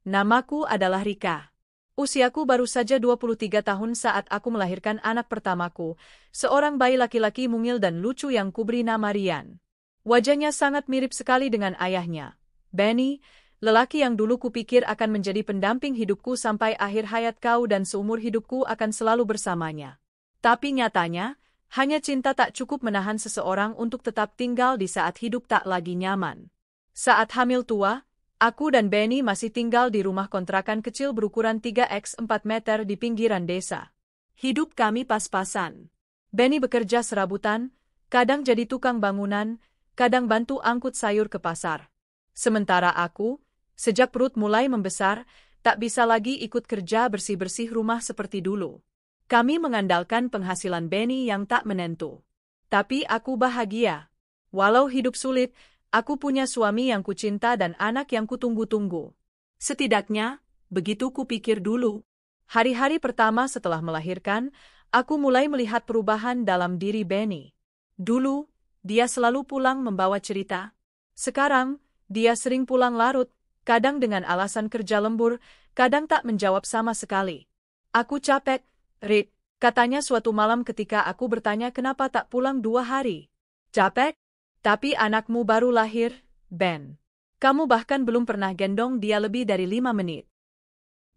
Namaku adalah Rika. Usiaku baru saja 23 tahun saat aku melahirkan anak pertamaku, seorang bayi laki-laki mungil dan lucu yang kuberi nama Ryan. Wajahnya sangat mirip sekali dengan ayahnya, Benny, lelaki yang dulu kupikir akan menjadi pendamping hidupku sampai akhir hayat kau dan seumur hidupku akan selalu bersamanya. Tapi nyatanya, hanya cinta tak cukup menahan seseorang untuk tetap tinggal di saat hidup tak lagi nyaman. Saat hamil tua, aku dan Benny masih tinggal di rumah kontrakan kecil berukuran 3x4 meter di pinggiran desa. Hidup kami pas-pasan. Benny bekerja serabutan, kadang jadi tukang bangunan, kadang bantu angkut sayur ke pasar. Sementara aku, sejak perut mulai membesar, tak bisa lagi ikut kerja bersih-bersih rumah seperti dulu. Kami mengandalkan penghasilan Benny yang tak menentu. Tapi aku bahagia. Walau hidup sulit, aku punya suami yang kucinta dan anak yang kutunggu-tunggu. Setidaknya, begitu kupikir dulu. Hari-hari pertama setelah melahirkan, aku mulai melihat perubahan dalam diri Benny. Dulu, dia selalu pulang membawa cerita. Sekarang, dia sering pulang larut, kadang dengan alasan kerja lembur, kadang tak menjawab sama sekali. Aku capek, Rick, katanya suatu malam ketika aku bertanya kenapa tak pulang 2 hari. Capek? Tapi anakmu baru lahir, Ben. Kamu bahkan belum pernah gendong dia lebih dari 5 menit.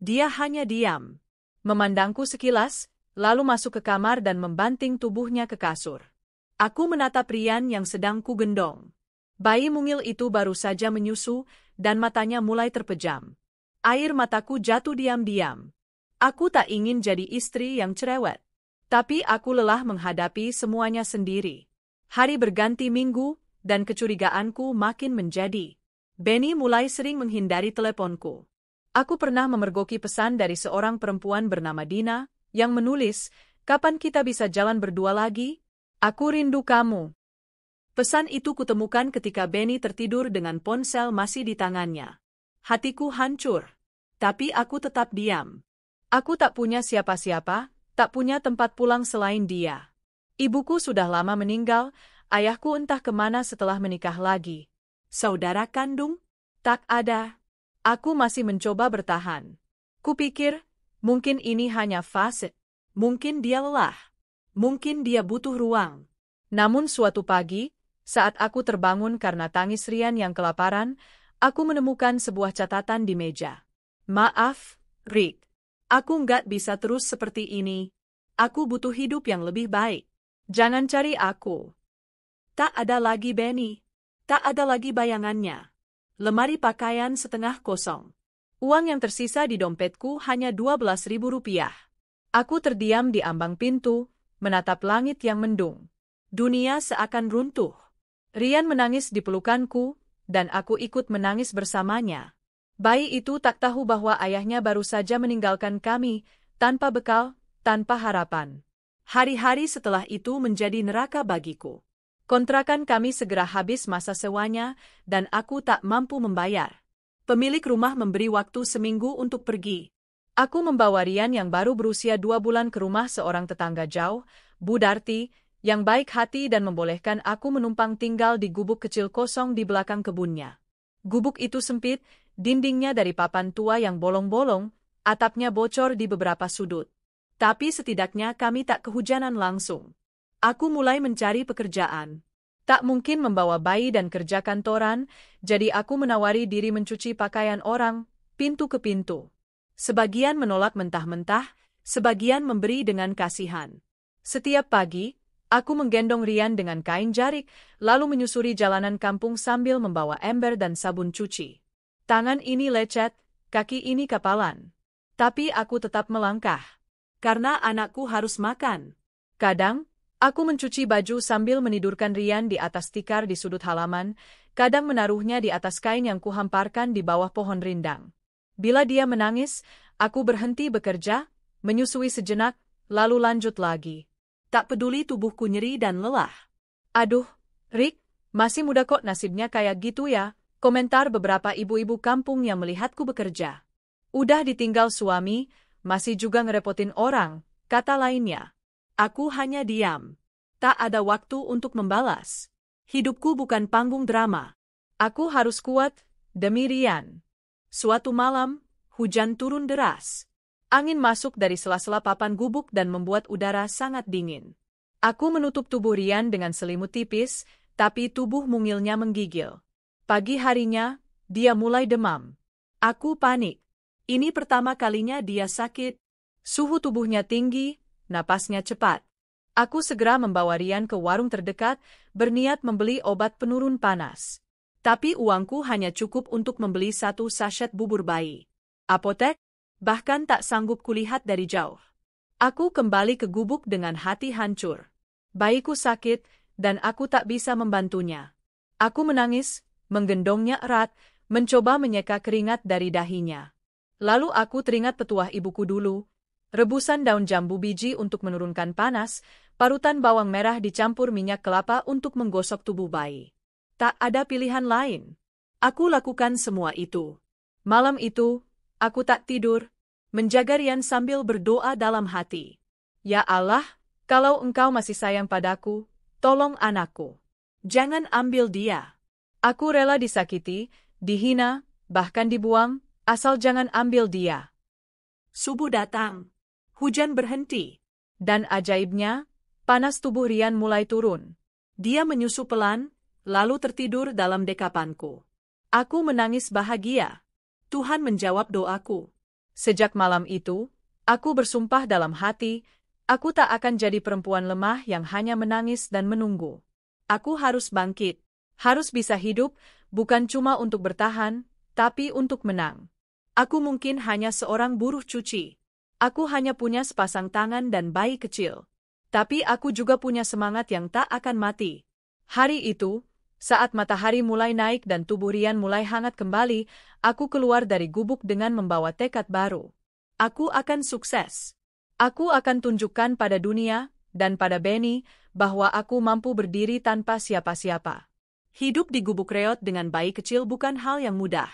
Dia hanya diam, memandangku sekilas, lalu masuk ke kamar dan membanting tubuhnya ke kasur. Aku menatap Ryan yang sedang kugendong. Bayi mungil itu baru saja menyusu, dan matanya mulai terpejam. Air mataku jatuh diam-diam. Aku tak ingin jadi istri yang cerewet. Tapi aku lelah menghadapi semuanya sendiri. Hari berganti minggu, dan kecurigaanku makin menjadi. Benny mulai sering menghindari teleponku. Aku pernah memergoki pesan dari seorang perempuan bernama Dina, yang menulis, "Kapan kita bisa jalan berdua lagi? Aku rindu kamu." Pesan itu kutemukan ketika Benny tertidur dengan ponsel masih di tangannya. Hatiku hancur. Tapi aku tetap diam. Aku tak punya siapa-siapa, tak punya tempat pulang selain dia. Ibuku sudah lama meninggal, ayahku entah kemana setelah menikah lagi. Saudara kandung? Tak ada. Aku masih mencoba bertahan. Kupikir, mungkin ini hanya fase. Mungkin dia lelah. Mungkin dia butuh ruang. Namun suatu pagi, saat aku terbangun karena tangis Ryan yang kelaparan, aku menemukan sebuah catatan di meja. "Maaf, Rick. Aku nggak bisa terus seperti ini. Aku butuh hidup yang lebih baik. Jangan cari aku." Tak ada lagi Benny. Tak ada lagi bayangannya. Lemari pakaian setengah kosong. Uang yang tersisa di dompetku hanya 12.000 rupiah. Aku terdiam di ambang pintu, menatap langit yang mendung. Dunia seakan runtuh. Ryan menangis di pelukanku, dan aku ikut menangis bersamanya. Bayi itu tak tahu bahwa ayahnya baru saja meninggalkan kami, tanpa bekal, tanpa harapan. Hari-hari setelah itu menjadi neraka bagiku. Kontrakan kami segera habis masa sewanya, dan aku tak mampu membayar. Pemilik rumah memberi waktu seminggu untuk pergi. Aku membawa Ryan yang baru berusia 2 bulan ke rumah seorang tetangga jauh, Bu Darti, yang baik hati dan membolehkan aku menumpang tinggal di gubuk kecil kosong di belakang kebunnya. Gubuk itu sempit, dindingnya dari papan tua yang bolong-bolong, atapnya bocor di beberapa sudut. Tapi setidaknya kami tak kehujanan langsung. Aku mulai mencari pekerjaan. Tak mungkin membawa bayi dan kerja kantoran, jadi aku menawari diri mencuci pakaian orang, pintu ke pintu. Sebagian menolak mentah-mentah, sebagian memberi dengan kasihan. Setiap pagi, aku menggendong Ryan dengan kain jarik, lalu menyusuri jalanan kampung sambil membawa ember dan sabun cuci. Tangan ini lecet, kaki ini kapalan. Tapi aku tetap melangkah. Karena anakku harus makan. Kadang, aku mencuci baju sambil menidurkan Ryan di atas tikar di sudut halaman, kadang menaruhnya di atas kain yang kuhamparkan di bawah pohon rindang. Bila dia menangis, aku berhenti bekerja, menyusui sejenak, lalu lanjut lagi. Tak peduli tubuhku nyeri dan lelah. "Aduh, Rick, masih muda kok nasibnya kayak gitu ya," komentar beberapa ibu-ibu kampung yang melihatku bekerja. "Udah ditinggal suami, masih juga ngerepotin orang," kata lainnya. Aku hanya diam. Tak ada waktu untuk membalas. Hidupku bukan panggung drama. Aku harus kuat, demi Ryan. Suatu malam, hujan turun deras. Angin masuk dari sela-sela papan gubuk dan membuat udara sangat dingin. Aku menutup tubuh Rian dengan selimut tipis, tapi tubuh mungilnya menggigil. Pagi harinya, dia mulai demam. Aku panik. Ini pertama kalinya dia sakit. Suhu tubuhnya tinggi, napasnya cepat. Aku segera membawa Rian ke warung terdekat, berniat membeli obat penurun panas. Tapi uangku hanya cukup untuk membeli 1 sachet bubur bayi. Apotek, bahkan tak sanggup kulihat dari jauh. Aku kembali ke gubuk dengan hati hancur. Bayiku sakit, dan aku tak bisa membantunya. Aku menangis, menggendongnya erat, mencoba menyeka keringat dari dahinya. Lalu aku teringat petuah ibuku dulu, rebusan daun jambu biji untuk menurunkan panas, parutan bawang merah dicampur minyak kelapa untuk menggosok tubuh bayi. Tak ada pilihan lain. Aku lakukan semua itu. Malam itu, aku tak tidur, menjaga Rian sambil berdoa dalam hati. Ya Allah, kalau Engkau masih sayang padaku, tolong anakku. Jangan ambil dia. Aku rela disakiti, dihina, bahkan dibuang, asal jangan ambil dia. Subuh datang. Hujan berhenti. Dan ajaibnya, panas tubuh Rian mulai turun. Dia menyusu pelan, lalu tertidur dalam dekapanku. Aku menangis bahagia. Tuhan menjawab doaku. Sejak malam itu, aku bersumpah dalam hati, aku tak akan jadi perempuan lemah yang hanya menangis dan menunggu. Aku harus bangkit, harus bisa hidup, bukan cuma untuk bertahan, tapi untuk menang. Aku mungkin hanya seorang buruh cuci. Aku hanya punya sepasang tangan dan bayi kecil. Tapi aku juga punya semangat yang tak akan mati. Hari itu, saat matahari mulai naik dan tubuh Rian mulai hangat kembali, aku keluar dari gubuk dengan membawa tekad baru. Aku akan sukses. Aku akan tunjukkan pada dunia, dan pada Benny, bahwa aku mampu berdiri tanpa siapa-siapa. Hidup di gubuk reot dengan bayi kecil bukan hal yang mudah.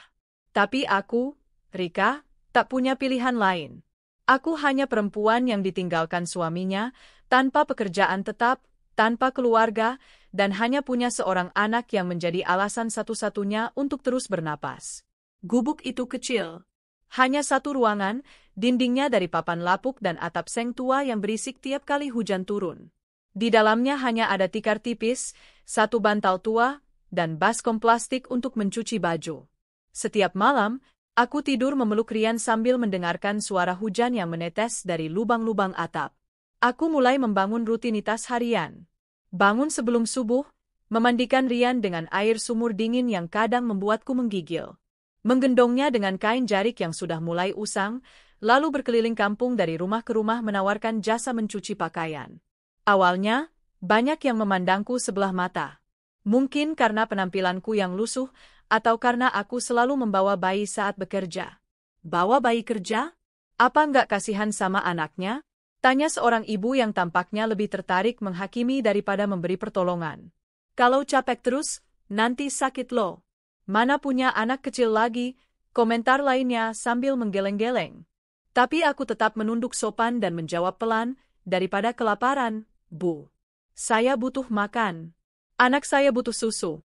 Tapi aku, Rika, tak punya pilihan lain. Aku hanya perempuan yang ditinggalkan suaminya, tanpa pekerjaan tetap, tanpa keluarga, dan hanya punya seorang anak yang menjadi alasan satu-satunya untuk terus bernapas. Gubuk itu kecil. Hanya satu ruangan, dindingnya dari papan lapuk dan atap seng tua yang berisik tiap kali hujan turun. Di dalamnya hanya ada tikar tipis, 1 bantal tua, dan baskom plastik untuk mencuci baju. Setiap malam, aku tidur memeluk Rian sambil mendengarkan suara hujan yang menetes dari lubang-lubang atap. Aku mulai membangun rutinitas harian. Bangun sebelum subuh, memandikan Rian dengan air sumur dingin yang kadang membuatku menggigil. Menggendongnya dengan kain jarik yang sudah mulai usang, lalu berkeliling kampung dari rumah ke rumah menawarkan jasa mencuci pakaian. Awalnya, banyak yang memandangku sebelah mata. Mungkin karena penampilanku yang lusuh, atau karena aku selalu membawa bayi saat bekerja. Bawa bayi kerja? Apa nggak kasihan sama anaknya? Tanya seorang ibu yang tampaknya lebih tertarik menghakimi daripada memberi pertolongan. Kalau capek terus, nanti sakit loh. Mana punya anak kecil lagi, komentar lainnya sambil menggeleng-geleng. Tapi aku tetap menunduk sopan dan menjawab pelan, daripada kelaparan, Bu. Saya butuh makan. Anak saya butuh susu.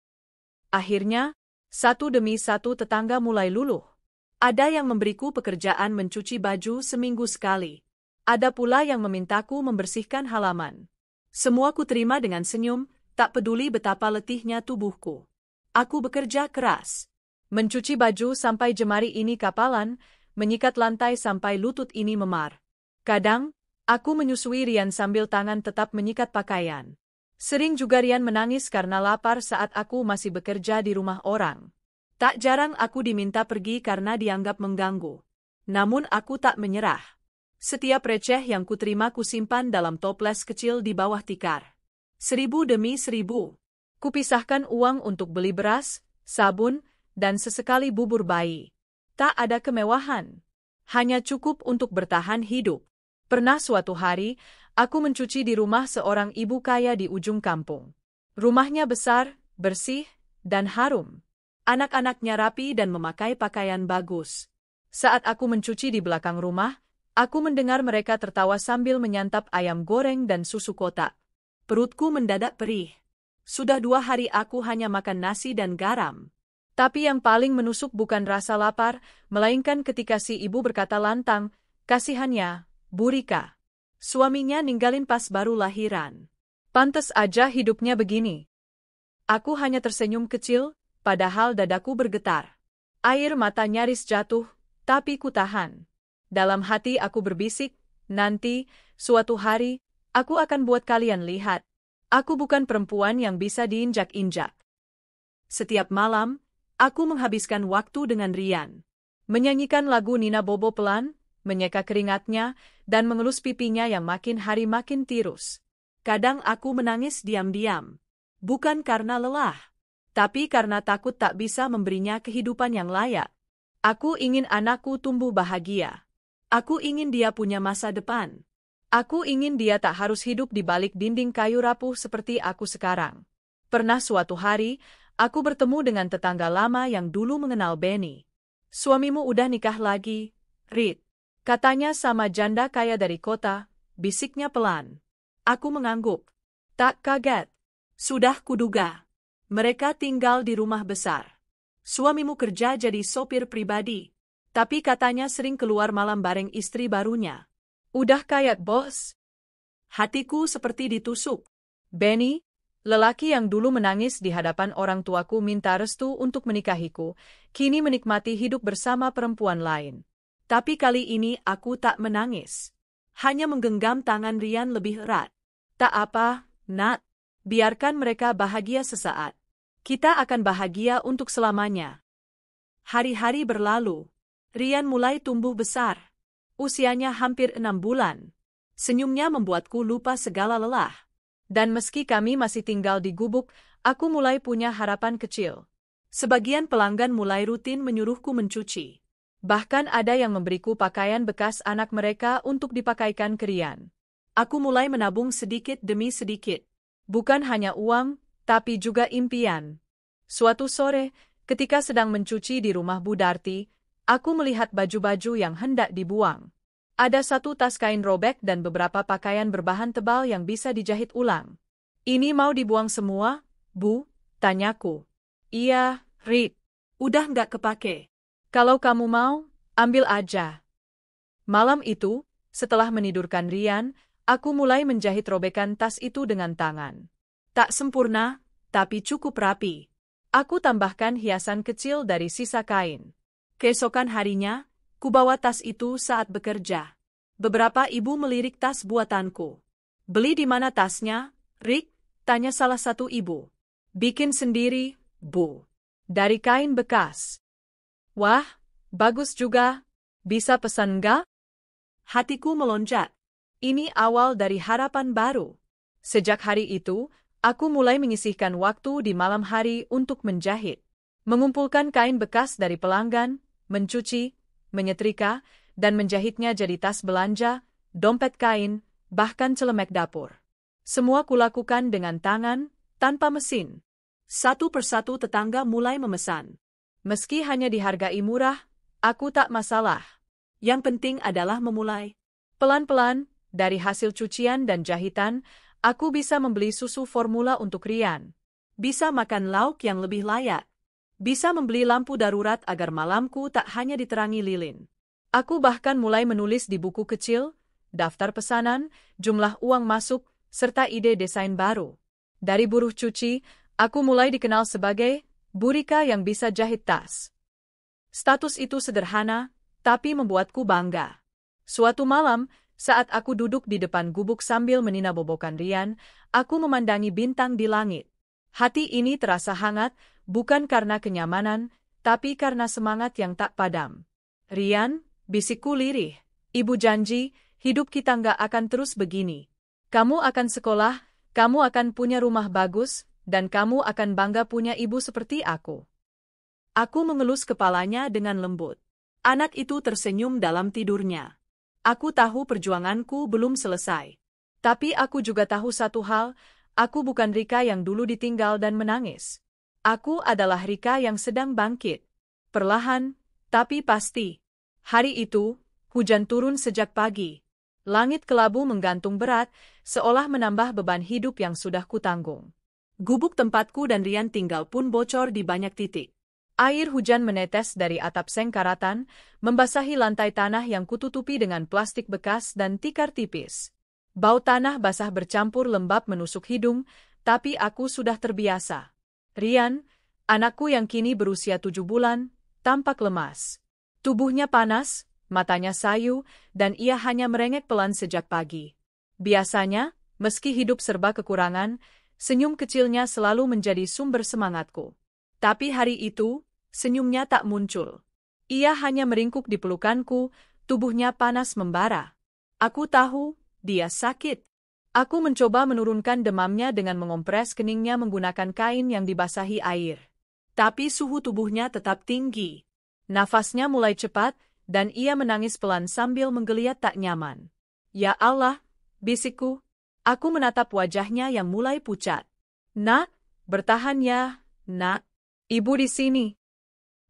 Akhirnya, satu demi satu tetangga mulai luluh. Ada yang memberiku pekerjaan mencuci baju seminggu sekali. Ada pula yang memintaku membersihkan halaman. Semua ku terima dengan senyum, tak peduli betapa letihnya tubuhku. Aku bekerja keras. Mencuci baju sampai jemari ini kapalan, menyikat lantai sampai lutut ini memar. Kadang, aku menyusui Rian sambil tangan tetap menyikat pakaian. Sering juga Rian menangis karena lapar saat aku masih bekerja di rumah orang. Tak jarang aku diminta pergi karena dianggap mengganggu. Namun aku tak menyerah. Setiap receh yang kuterima kusimpan dalam toples kecil di bawah tikar. 1000 demi 1000. Kupisahkan uang untuk beli beras, sabun, dan sesekali bubur bayi. Tak ada kemewahan. Hanya cukup untuk bertahan hidup. Pernah suatu hari, aku mencuci di rumah seorang ibu kaya di ujung kampung. Rumahnya besar, bersih, dan harum. Anak-anaknya rapi dan memakai pakaian bagus. Saat aku mencuci di belakang rumah, aku mendengar mereka tertawa sambil menyantap ayam goreng dan susu kotak. Perutku mendadak perih. Sudah 2 hari aku hanya makan nasi dan garam. Tapi yang paling menusuk bukan rasa lapar, melainkan ketika si ibu berkata lantang, kasihannya, Bu Rika. Suaminya ninggalin pas baru lahiran. Pantes aja hidupnya begini. Aku hanya tersenyum kecil, padahal dadaku bergetar. Air mata nyaris jatuh, tapi ku tahan. Dalam hati aku berbisik, nanti, suatu hari, aku akan buat kalian lihat. Aku bukan perempuan yang bisa diinjak-injak. Setiap malam, aku menghabiskan waktu dengan Rian. Menyanyikan lagu Nina Bobo pelan, menyeka keringatnya, dan mengelus pipinya yang makin hari makin tirus. Kadang aku menangis diam-diam. Bukan karena lelah, tapi karena takut tak bisa memberinya kehidupan yang layak. Aku ingin anakku tumbuh bahagia. Aku ingin dia punya masa depan. Aku ingin dia tak harus hidup di balik dinding kayu rapuh seperti aku sekarang. Pernah suatu hari, aku bertemu dengan tetangga lama yang dulu mengenal Benny. Suamimu udah nikah lagi, Rit. Katanya sama janda kaya dari kota, bisiknya pelan. Aku mengangguk. Tak kaget. Sudah kuduga. Mereka tinggal di rumah besar. Suamimu kerja jadi sopir pribadi. Tapi katanya sering keluar malam bareng istri barunya. Udah kayak bos. Hatiku seperti ditusuk. Benny, lelaki yang dulu menangis di hadapan orang tuaku minta restu untuk menikahiku, kini menikmati hidup bersama perempuan lain. Tapi kali ini aku tak menangis. Hanya menggenggam tangan Rian lebih erat. Tak apa, Nat. Biarkan mereka bahagia sesaat. Kita akan bahagia untuk selamanya. Hari-hari berlalu. Rian mulai tumbuh besar. Usianya hampir 6 bulan. Senyumnya membuatku lupa segala lelah. Dan meski kami masih tinggal di gubuk, aku mulai punya harapan kecil. Sebagian pelanggan mulai rutin menyuruhku mencuci. Bahkan ada yang memberiku pakaian bekas anak mereka untuk dipakaikan ke Rian. Aku mulai menabung sedikit demi sedikit. Bukan hanya uang, tapi juga impian. Suatu sore, ketika sedang mencuci di rumah Bu Darti, aku melihat baju-baju yang hendak dibuang. Ada satu tas kain robek dan beberapa pakaian berbahan tebal yang bisa dijahit ulang. Ini mau dibuang semua, Bu? Tanyaku. Iya, Rit. Udah nggak kepake. Kalau kamu mau, ambil aja. Malam itu, setelah menidurkan Rian, aku mulai menjahit robekan tas itu dengan tangan. Tak sempurna, tapi cukup rapi. Aku tambahkan hiasan kecil dari sisa kain. Keesokan harinya, kubawa tas itu saat bekerja. Beberapa ibu melirik tas buatanku. Beli di mana tasnya, Rick? Tanya salah satu ibu. Bikin sendiri, Bu. Dari kain bekas. Wah, bagus juga. Bisa pesan nggak? Hatiku melonjak. Ini awal dari harapan baru. Sejak hari itu, aku mulai menyisihkan waktu di malam hari untuk menjahit. Mengumpulkan kain bekas dari pelanggan, mencuci, menyetrika, dan menjahitnya jadi tas belanja, dompet kain, bahkan celemek dapur. Semua kulakukan dengan tangan, tanpa mesin. Satu persatu tetangga mulai memesan. Meski hanya dihargai murah, aku tak masalah. Yang penting adalah memulai. Pelan-pelan, dari hasil cucian dan jahitan, aku bisa membeli susu formula untuk Rian. Bisa makan lauk yang lebih layak. Bisa membeli lampu darurat agar malamku tak hanya diterangi lilin. Aku bahkan mulai menulis di buku kecil, daftar pesanan, jumlah uang masuk, serta ide desain baru. Dari buruh cuci, aku mulai dikenal sebagai Bu Rika yang bisa jahit tas. Status itu sederhana, tapi membuatku bangga. Suatu malam, saat aku duduk di depan gubuk sambil meninabobokan Rian, aku memandangi bintang di langit. Hati ini terasa hangat, bukan karena kenyamanan, tapi karena semangat yang tak padam. Rian, bisikku lirih, ibu janji, hidup kita nggak akan terus begini. Kamu akan sekolah, kamu akan punya rumah bagus, dan kamu akan bangga punya ibu seperti aku. Aku mengelus kepalanya dengan lembut. Anak itu tersenyum dalam tidurnya. Aku tahu perjuanganku belum selesai. Tapi aku juga tahu satu hal, aku bukan Rika yang dulu ditinggal dan menangis. Aku adalah Rika yang sedang bangkit. Perlahan, tapi pasti. Hari itu, hujan turun sejak pagi. Langit kelabu menggantung berat, seolah menambah beban hidup yang sudah kutanggung. Gubuk tempatku dan Rian tinggal pun bocor di banyak titik. Air hujan menetes dari atap seng karatan, membasahi lantai tanah yang kututupi dengan plastik bekas dan tikar tipis. Bau tanah basah bercampur lembab menusuk hidung, tapi aku sudah terbiasa. Rian, anakku yang kini berusia 7 bulan, tampak lemas. Tubuhnya panas, matanya sayu, dan ia hanya merengek pelan sejak pagi. Biasanya, meski hidup serba kekurangan, senyum kecilnya selalu menjadi sumber semangatku. Tapi hari itu, senyumnya tak muncul. Ia hanya meringkuk di pelukanku, tubuhnya panas membara. Aku tahu, dia sakit. Aku mencoba menurunkan demamnya dengan mengompres keningnya menggunakan kain yang dibasahi air. Tapi suhu tubuhnya tetap tinggi. Nafasnya mulai cepat, dan ia menangis pelan sambil menggeliat tak nyaman. Ya Allah, bisikku. Aku menatap wajahnya yang mulai pucat. Nak, bertahan ya, nak. Ibu di sini.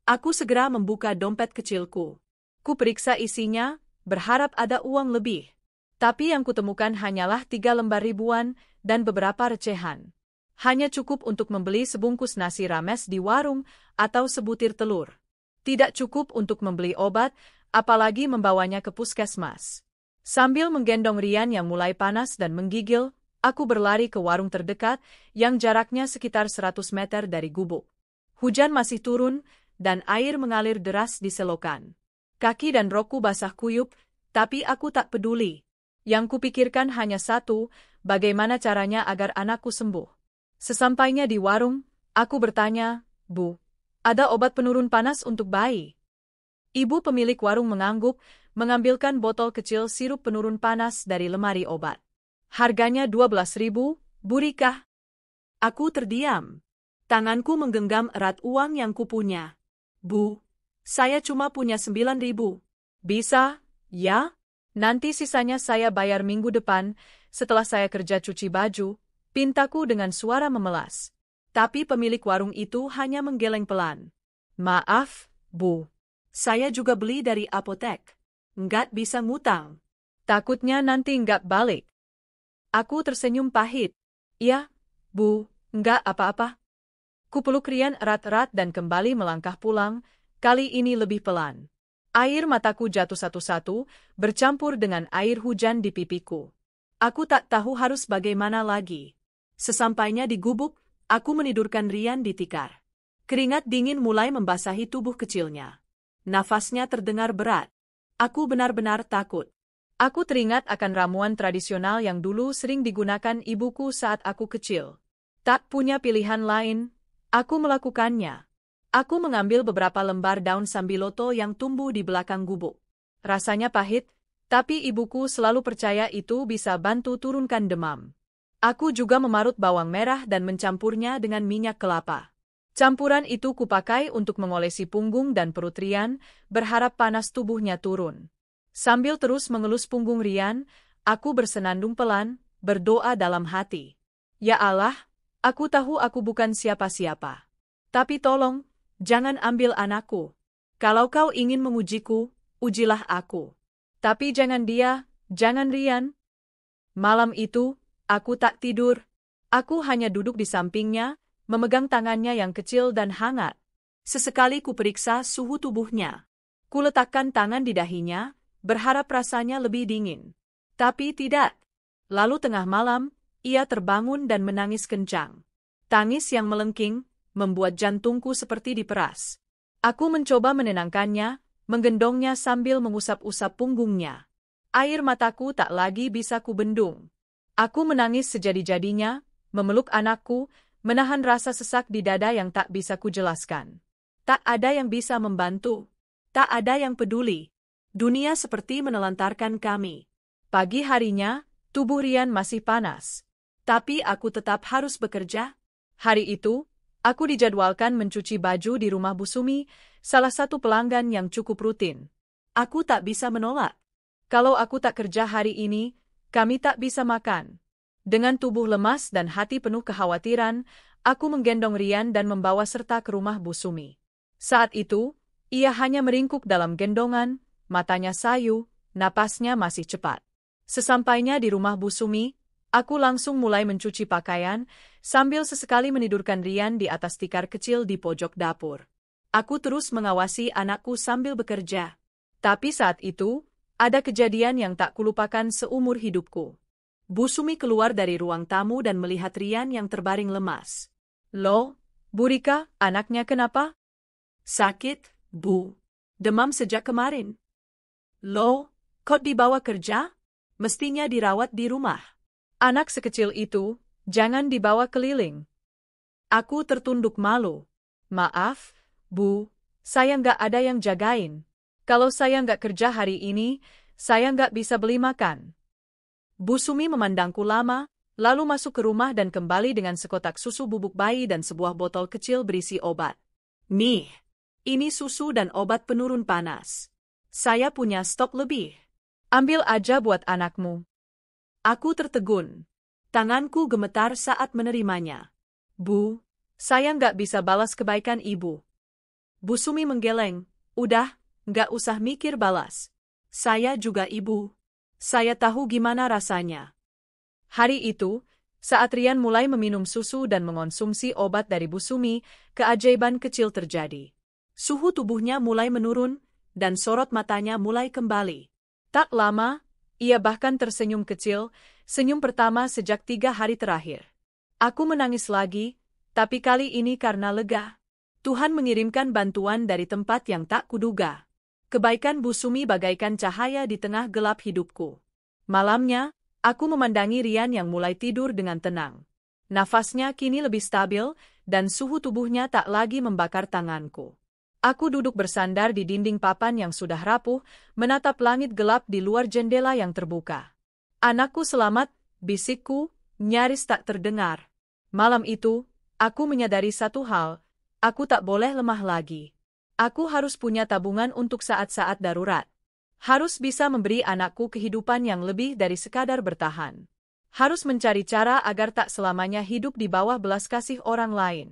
Aku segera membuka dompet kecilku. Ku periksa isinya, berharap ada uang lebih. Tapi yang kutemukan hanyalah 3 lembar ribuan dan beberapa recehan. Hanya cukup untuk membeli sebungkus nasi rames di warung atau sebutir telur. Tidak cukup untuk membeli obat, apalagi membawanya ke puskesmas. Sambil menggendong Rian yang mulai panas dan menggigil, aku berlari ke warung terdekat yang jaraknya sekitar 100 meter dari gubuk. Hujan masih turun, dan air mengalir deras di selokan. Kaki dan rokku basah kuyup, tapi aku tak peduli. Yang kupikirkan hanya satu, bagaimana caranya agar anakku sembuh. Sesampainya di warung, aku bertanya, Bu, ada obat penurun panas untuk bayi? Ibu pemilik warung mengangguk, mengambilkan botol kecil sirup penurun panas dari lemari obat. Harganya 12.000, Bu Rika. Aku terdiam. Tanganku menggenggam erat uang yang kupunya. Bu, saya cuma punya 9.000. Bisa, ya? Nanti sisanya saya bayar minggu depan, setelah saya kerja cuci baju, pintaku dengan suara memelas. Tapi pemilik warung itu hanya menggeleng pelan. Maaf, Bu. Saya juga beli dari apotek. Nggak bisa ngutang. Takutnya nanti nggak balik. Aku tersenyum pahit. Iya, Bu, nggak apa-apa. Kupeluk Rian erat-erat dan kembali melangkah pulang, kali ini lebih pelan. Air mataku jatuh satu-satu, bercampur dengan air hujan di pipiku. Aku tak tahu harus bagaimana lagi. Sesampainya di gubuk, aku menidurkan Rian di tikar. Keringat dingin mulai membasahi tubuh kecilnya. Nafasnya terdengar berat. Aku benar-benar takut. Aku teringat akan ramuan tradisional yang dulu sering digunakan ibuku saat aku kecil. Tak punya pilihan lain. Aku melakukannya. Aku mengambil beberapa lembar daun sambiloto yang tumbuh di belakang gubuk. Rasanya pahit, tapi ibuku selalu percaya itu bisa bantu turunkan demam. Aku juga memarut bawang merah dan mencampurnya dengan minyak kelapa. Campuran itu kupakai untuk mengolesi punggung dan perut Rian, berharap panas tubuhnya turun. Sambil terus mengelus punggung Rian, aku bersenandung pelan, berdoa dalam hati. Ya Allah, aku tahu aku bukan siapa-siapa. Tapi tolong, jangan ambil anakku. Kalau kau ingin mengujiku, ujilah aku. Tapi jangan dia, jangan Rian. Malam itu, aku tak tidur. Aku hanya duduk di sampingnya, memegang tangannya yang kecil dan hangat. Sesekali kuperiksa suhu tubuhnya. Kuletakkan tangan di dahinya, berharap rasanya lebih dingin. Tapi tidak. Lalu tengah malam, ia terbangun dan menangis kencang. Tangis yang melengking, membuat jantungku seperti diperas. Aku mencoba menenangkannya, menggendongnya sambil mengusap-usap punggungnya. Air mataku tak lagi bisa kubendung. Aku menangis sejadi-jadinya, memeluk anakku, menahan rasa sesak di dada yang tak bisa kujelaskan. Tak ada yang bisa membantu. Tak ada yang peduli. Dunia seperti menelantarkan kami. Pagi harinya, tubuh Rian masih panas. Tapi aku tetap harus bekerja. Hari itu, aku dijadwalkan mencuci baju di rumah Bu Sumi, salah satu pelanggan yang cukup rutin. Aku tak bisa menolak. Kalau aku tak kerja hari ini, kami tak bisa makan. Dengan tubuh lemas dan hati penuh kekhawatiran, aku menggendong Rian dan membawa serta ke rumah Bu Sumi. Saat itu, ia hanya meringkuk dalam gendongan, matanya sayu, napasnya masih cepat. Sesampainya di rumah Bu Sumi, aku langsung mulai mencuci pakaian, sambil sesekali menidurkan Rian di atas tikar kecil di pojok dapur. Aku terus mengawasi anakku sambil bekerja. Tapi saat itu, ada kejadian yang tak kulupakan seumur hidupku. Bu Sumi keluar dari ruang tamu dan melihat Rian yang terbaring lemas. Loh, Bu Rika, anaknya kenapa? Sakit, Bu. Demam sejak kemarin. Loh, kok dibawa kerja? Mestinya dirawat di rumah. Anak sekecil itu, jangan dibawa keliling. Aku tertunduk malu. Maaf, Bu, saya nggak ada yang jagain. Kalau saya nggak kerja hari ini, saya nggak bisa beli makan. Bu Sumi memandangku lama, lalu masuk ke rumah dan kembali dengan sekotak susu bubuk bayi dan sebuah botol kecil berisi obat. Nih, ini susu dan obat penurun panas. Saya punya stok lebih. Ambil aja buat anakmu. Aku tertegun. Tanganku gemetar saat menerimanya. Bu, saya nggak bisa balas kebaikan Ibu. Bu Sumi menggeleng, udah, nggak usah mikir balas. Saya juga Ibu. Saya tahu gimana rasanya. Hari itu, saat Rian mulai meminum susu dan mengonsumsi obat dari Bu Sumi, keajaiban kecil terjadi. Suhu tubuhnya mulai menurun, dan sorot matanya mulai kembali. Tak lama, ia bahkan tersenyum kecil, senyum pertama sejak 3 hari terakhir. Aku menangis lagi, tapi kali ini karena lega. Tuhan mengirimkan bantuan dari tempat yang tak kuduga. Kebaikan Bu Sumi bagaikan cahaya di tengah gelap hidupku. Malamnya, aku memandangi Rian yang mulai tidur dengan tenang. Nafasnya kini lebih stabil, dan suhu tubuhnya tak lagi membakar tanganku. Aku duduk bersandar di dinding papan yang sudah rapuh, menatap langit gelap di luar jendela yang terbuka. Anakku selamat, bisikku, nyaris tak terdengar. Malam itu, aku menyadari satu hal, aku tak boleh lemah lagi. Aku harus punya tabungan untuk saat-saat darurat. Harus bisa memberi anakku kehidupan yang lebih dari sekadar bertahan. Harus mencari cara agar tak selamanya hidup di bawah belas kasih orang lain.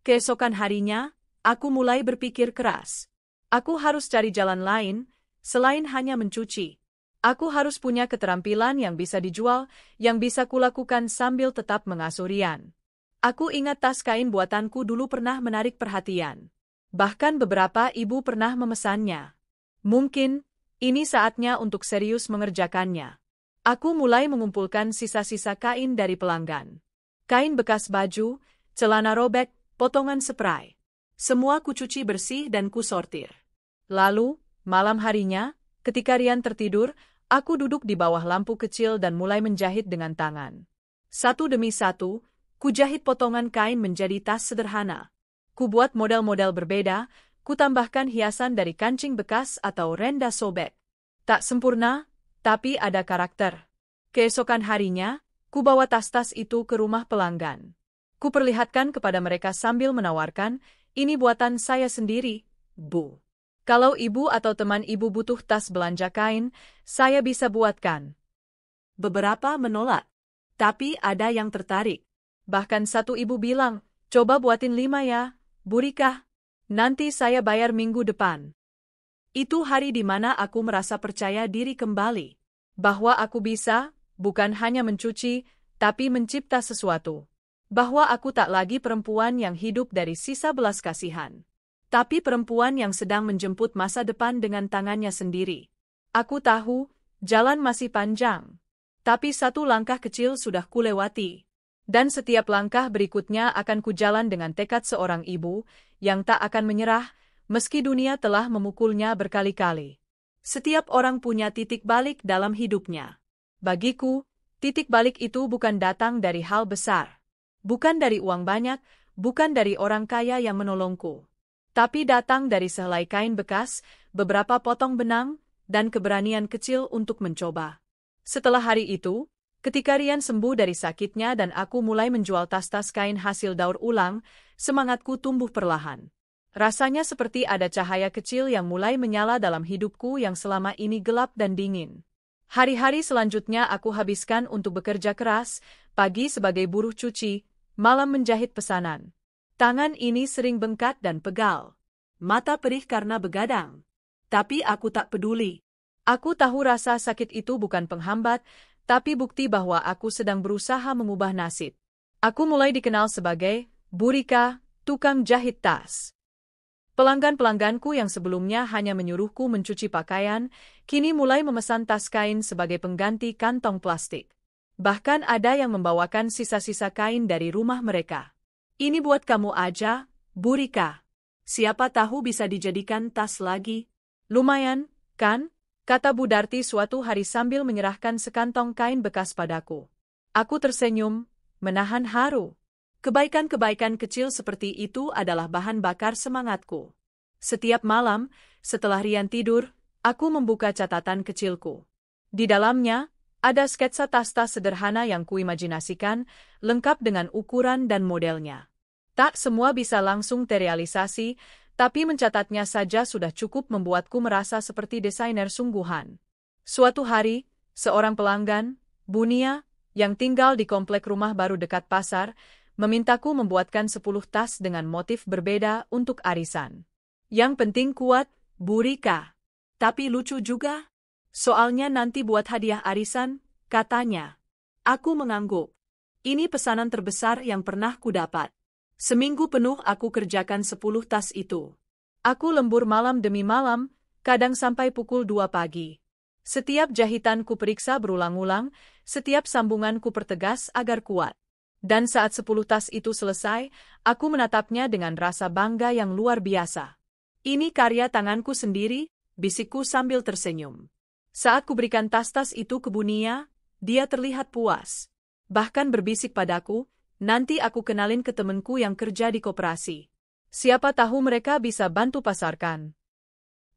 Keesokan harinya, aku mulai berpikir keras. Aku harus cari jalan lain, selain hanya mencuci. Aku harus punya keterampilan yang bisa dijual, yang bisa kulakukan sambil tetap mengasuh Rian. Aku ingat tas kain buatanku dulu pernah menarik perhatian. Bahkan beberapa ibu pernah memesannya. Mungkin, ini saatnya untuk serius mengerjakannya. Aku mulai mengumpulkan sisa-sisa kain dari pelanggan. Kain bekas baju, celana robek, potongan spray. Semua kucuci bersih dan kusortir. Lalu, malam harinya, ketika Rian tertidur, aku duduk di bawah lampu kecil dan mulai menjahit dengan tangan. Satu demi satu, kujahit potongan kain menjadi tas sederhana. Kubuat model-model berbeda, kutambahkan hiasan dari kancing bekas atau renda sobek. Tak sempurna, tapi ada karakter. Keesokan harinya, kubawa tas-tas itu ke rumah pelanggan. Kuperlihatkan kepada mereka sambil menawarkan, ini buatan saya sendiri, Bu. Kalau ibu atau teman ibu butuh tas belanja kain, saya bisa buatkan. Beberapa menolak, tapi ada yang tertarik. Bahkan satu ibu bilang, coba buatin 5 ya, Bu Rika. Nanti saya bayar minggu depan. Itu hari di mana aku merasa percaya diri kembali. Bahwa aku bisa, bukan hanya mencuci, tapi mencipta sesuatu. Bahwa aku tak lagi perempuan yang hidup dari sisa belas kasihan. Tapi perempuan yang sedang menjemput masa depan dengan tangannya sendiri. Aku tahu, jalan masih panjang. Tapi satu langkah kecil sudah kulewati. Dan setiap langkah berikutnya akan kujalan dengan tekad seorang ibu, yang tak akan menyerah, meski dunia telah memukulnya berkali-kali. Setiap orang punya titik balik dalam hidupnya. Bagiku, titik balik itu bukan datang dari hal besar. Bukan dari uang banyak, bukan dari orang kaya yang menolongku. Tapi datang dari sehelai kain bekas, beberapa potong benang, dan keberanian kecil untuk mencoba. Setelah hari itu, ketika Rian sembuh dari sakitnya dan aku mulai menjual tas-tas kain hasil daur ulang, semangatku tumbuh perlahan. Rasanya seperti ada cahaya kecil yang mulai menyala dalam hidupku yang selama ini gelap dan dingin. Hari-hari selanjutnya aku habiskan untuk bekerja keras, pagi sebagai buruh cuci, malam menjahit pesanan. Tangan ini sering bengkak dan pegal. Mata perih karena begadang. Tapi aku tak peduli. Aku tahu rasa sakit itu bukan penghambat, tapi bukti bahwa aku sedang berusaha mengubah nasib. Aku mulai dikenal sebagai Bu Rika, tukang jahit tas. Pelanggan-pelangganku yang sebelumnya hanya menyuruhku mencuci pakaian, kini mulai memesan tas kain sebagai pengganti kantong plastik. Bahkan ada yang membawakan sisa-sisa kain dari rumah mereka. Ini buat kamu aja, Bu Rika. Siapa tahu bisa dijadikan tas lagi. Lumayan, kan? Kata Bu Darti suatu hari sambil menyerahkan sekantong kain bekas padaku. Aku tersenyum, menahan haru. Kebaikan-kebaikan kecil seperti itu adalah bahan bakar semangatku. Setiap malam, setelah Rian tidur, aku membuka catatan kecilku. Di dalamnya, ada sketsa tas-tas sederhana yang kuimajinasikan, lengkap dengan ukuran dan modelnya. Tak semua bisa langsung terrealisasi, tapi mencatatnya saja sudah cukup membuatku merasa seperti desainer sungguhan. Suatu hari, seorang pelanggan, Bunia, yang tinggal di komplek rumah baru dekat pasar, memintaku membuatkan 10 tas dengan motif berbeda untuk arisan. Yang penting kuat, Bu Rika. Tapi lucu juga. Soalnya nanti buat hadiah arisan, katanya. Aku mengangguk. Ini pesanan terbesar yang pernah kudapat. Seminggu penuh aku kerjakan 10 tas itu. Aku lembur malam demi malam, kadang sampai pukul 2 pagi. Setiap jahitan ku periksa berulang-ulang, setiap sambungan ku pertegas agar kuat. Dan saat 10 tas itu selesai, aku menatapnya dengan rasa bangga yang luar biasa. Ini karya tanganku sendiri, bisikku sambil tersenyum. Saat kuberikan tas-tas itu ke Bunia, dia terlihat puas. Bahkan berbisik padaku, nanti aku kenalin ke temenku yang kerja di koperasi. Siapa tahu mereka bisa bantu pasarkan.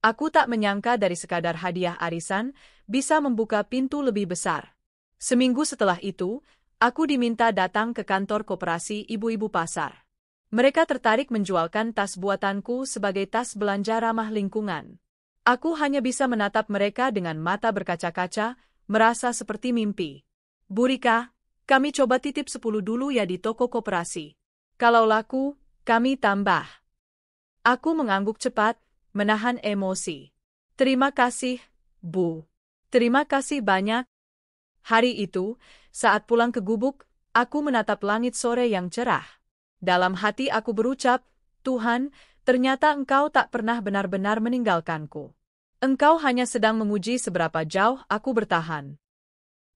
Aku tak menyangka dari sekadar hadiah arisan, bisa membuka pintu lebih besar. Seminggu setelah itu, aku diminta datang ke kantor koperasi ibu-ibu pasar. Mereka tertarik menjualkan tas buatanku sebagai tas belanja ramah lingkungan. Aku hanya bisa menatap mereka dengan mata berkaca-kaca, merasa seperti mimpi. Bu Rika, kami coba titip 10 dulu ya di toko koperasi. Kalau laku, kami tambah. Aku mengangguk cepat, menahan emosi. Terima kasih, Bu. Terima kasih banyak. Hari itu, saat pulang ke gubuk, aku menatap langit sore yang cerah. Dalam hati aku berucap, Tuhan, ternyata Engkau tak pernah benar-benar meninggalkanku. Engkau hanya sedang menguji seberapa jauh aku bertahan.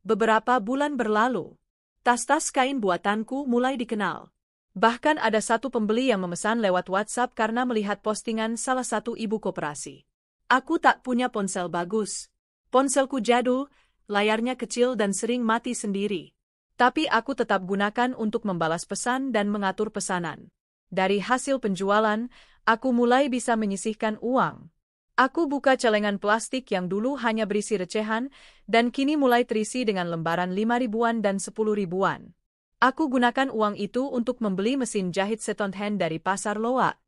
Beberapa bulan berlalu. Tas-tas kain buatanku mulai dikenal. Bahkan ada satu pembeli yang memesan lewat WhatsApp karena melihat postingan salah satu ibu koperasi. Aku tak punya ponsel bagus. Ponselku jadul, layarnya kecil dan sering mati sendiri. Tapi aku tetap gunakan untuk membalas pesan dan mengatur pesanan. Dari hasil penjualan, aku mulai bisa menyisihkan uang. Aku buka celengan plastik yang dulu hanya berisi recehan, dan kini mulai terisi dengan lembaran 5 ribuan dan 10 ribuan. Aku gunakan uang itu untuk membeli mesin jahit second hand dari pasar Loak.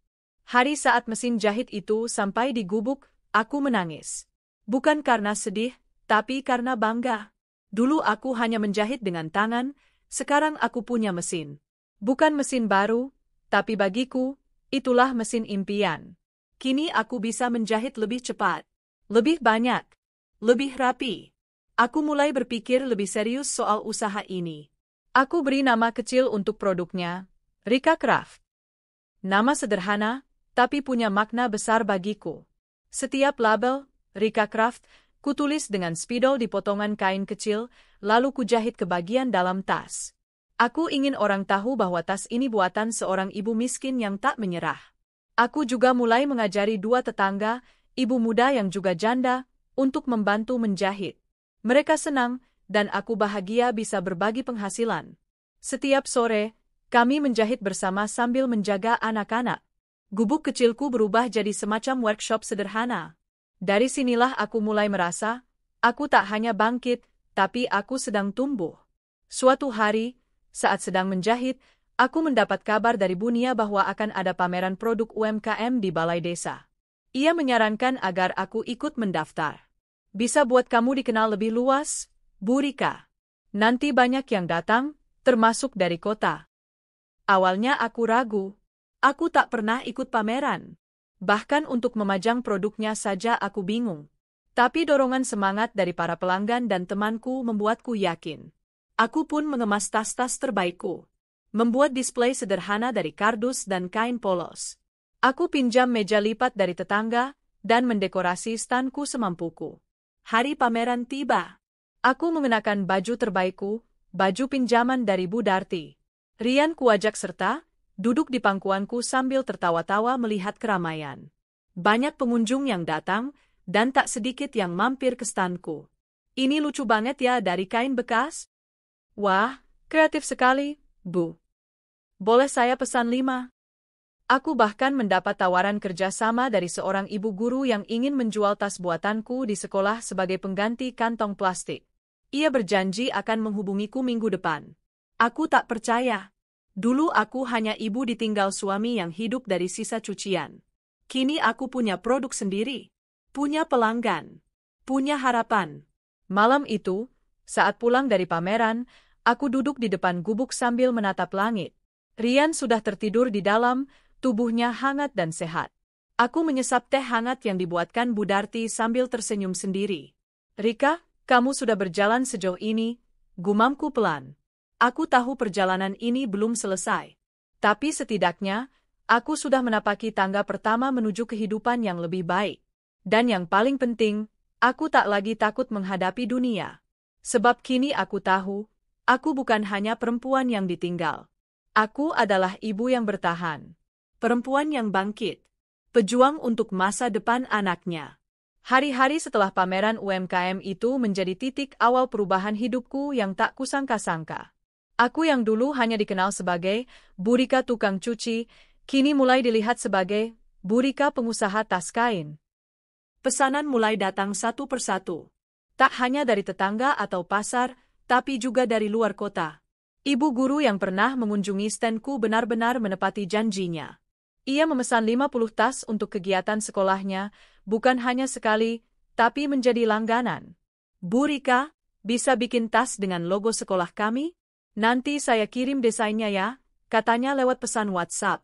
Hari saat mesin jahit itu sampai di gubuk, aku menangis. Bukan karena sedih, tapi karena bangga. Dulu aku hanya menjahit dengan tangan, sekarang aku punya mesin. Bukan mesin baru, tapi bagiku, itulah mesin impian. Kini aku bisa menjahit lebih cepat, lebih banyak, lebih rapi. Aku mulai berpikir lebih serius soal usaha ini. Aku beri nama kecil untuk produknya, Rika Craft. Nama sederhana, tapi punya makna besar bagiku. Setiap label, Rika Craft, kutulis dengan spidol di potongan kain kecil, lalu kujahit ke bagian dalam tas. Aku ingin orang tahu bahwa tas ini buatan seorang ibu miskin yang tak menyerah. Aku juga mulai mengajari 2 tetangga, ibu muda yang juga janda, untuk membantu menjahit. Mereka senang, dan aku bahagia bisa berbagi penghasilan. Setiap sore, kami menjahit bersama sambil menjaga anak-anak. Gubuk kecilku berubah jadi semacam workshop sederhana. Dari sinilah aku mulai merasa, aku tak hanya bangkit, tapi aku sedang tumbuh. Suatu hari, saat sedang menjahit, aku mendapat kabar dari Bunia bahwa akan ada pameran produk UMKM di Balai Desa. Ia menyarankan agar aku ikut mendaftar. Bisa buat kamu dikenal lebih luas, Bu Rika. Nanti banyak yang datang, termasuk dari kota. Awalnya aku ragu. Aku tak pernah ikut pameran. Bahkan untuk memajang produknya saja aku bingung. Tapi dorongan semangat dari para pelanggan dan temanku membuatku yakin. Aku pun mengemas tas-tas terbaikku. Membuat display sederhana dari kardus dan kain polos. Aku pinjam meja lipat dari tetangga dan mendekorasi standku semampuku. Hari pameran tiba. Aku mengenakan baju terbaikku, baju pinjaman dari Bu Darti. Rian kuajak serta duduk di pangkuanku sambil tertawa-tawa melihat keramaian. Banyak pengunjung yang datang, dan tak sedikit yang mampir ke standku. Ini lucu banget ya, dari kain bekas? Wah, kreatif sekali, Bu. Boleh saya pesan 5? Aku bahkan mendapat tawaran kerjasama dari seorang ibu guru yang ingin menjual tas buatanku di sekolah sebagai pengganti kantong plastik. Ia berjanji akan menghubungiku minggu depan. Aku tak percaya. Dulu aku hanya ibu ditinggal suami yang hidup dari sisa cucian. Kini aku punya produk sendiri. Punya pelanggan. Punya harapan. Malam itu, saat pulang dari pameran, aku duduk di depan gubuk sambil menatap langit. Rian sudah tertidur di dalam, tubuhnya hangat dan sehat. Aku menyesap teh hangat yang dibuatkan Bu Darti sambil tersenyum sendiri. Rika, kamu sudah berjalan sejauh ini, gumamku pelan. Aku tahu perjalanan ini belum selesai. Tapi setidaknya, aku sudah menapaki tangga pertama menuju kehidupan yang lebih baik. Dan yang paling penting, aku tak lagi takut menghadapi dunia. Sebab kini aku tahu, aku bukan hanya perempuan yang ditinggal. Aku adalah ibu yang bertahan. Perempuan yang bangkit. Pejuang untuk masa depan anaknya. Hari-hari setelah pameran UMKM itu menjadi titik awal perubahan hidupku yang tak kusangka-sangka. Aku yang dulu hanya dikenal sebagai Bu Rika tukang cuci, kini mulai dilihat sebagai Bu Rika pengusaha tas kain. Pesanan mulai datang satu persatu. Tak hanya dari tetangga atau pasar, tapi juga dari luar kota. Ibu guru yang pernah mengunjungi standku benar-benar menepati janjinya. Ia memesan 50 tas untuk kegiatan sekolahnya, bukan hanya sekali, tapi menjadi langganan. Bu Rika, bisa bikin tas dengan logo sekolah kami? Nanti saya kirim desainnya ya, katanya lewat pesan WhatsApp.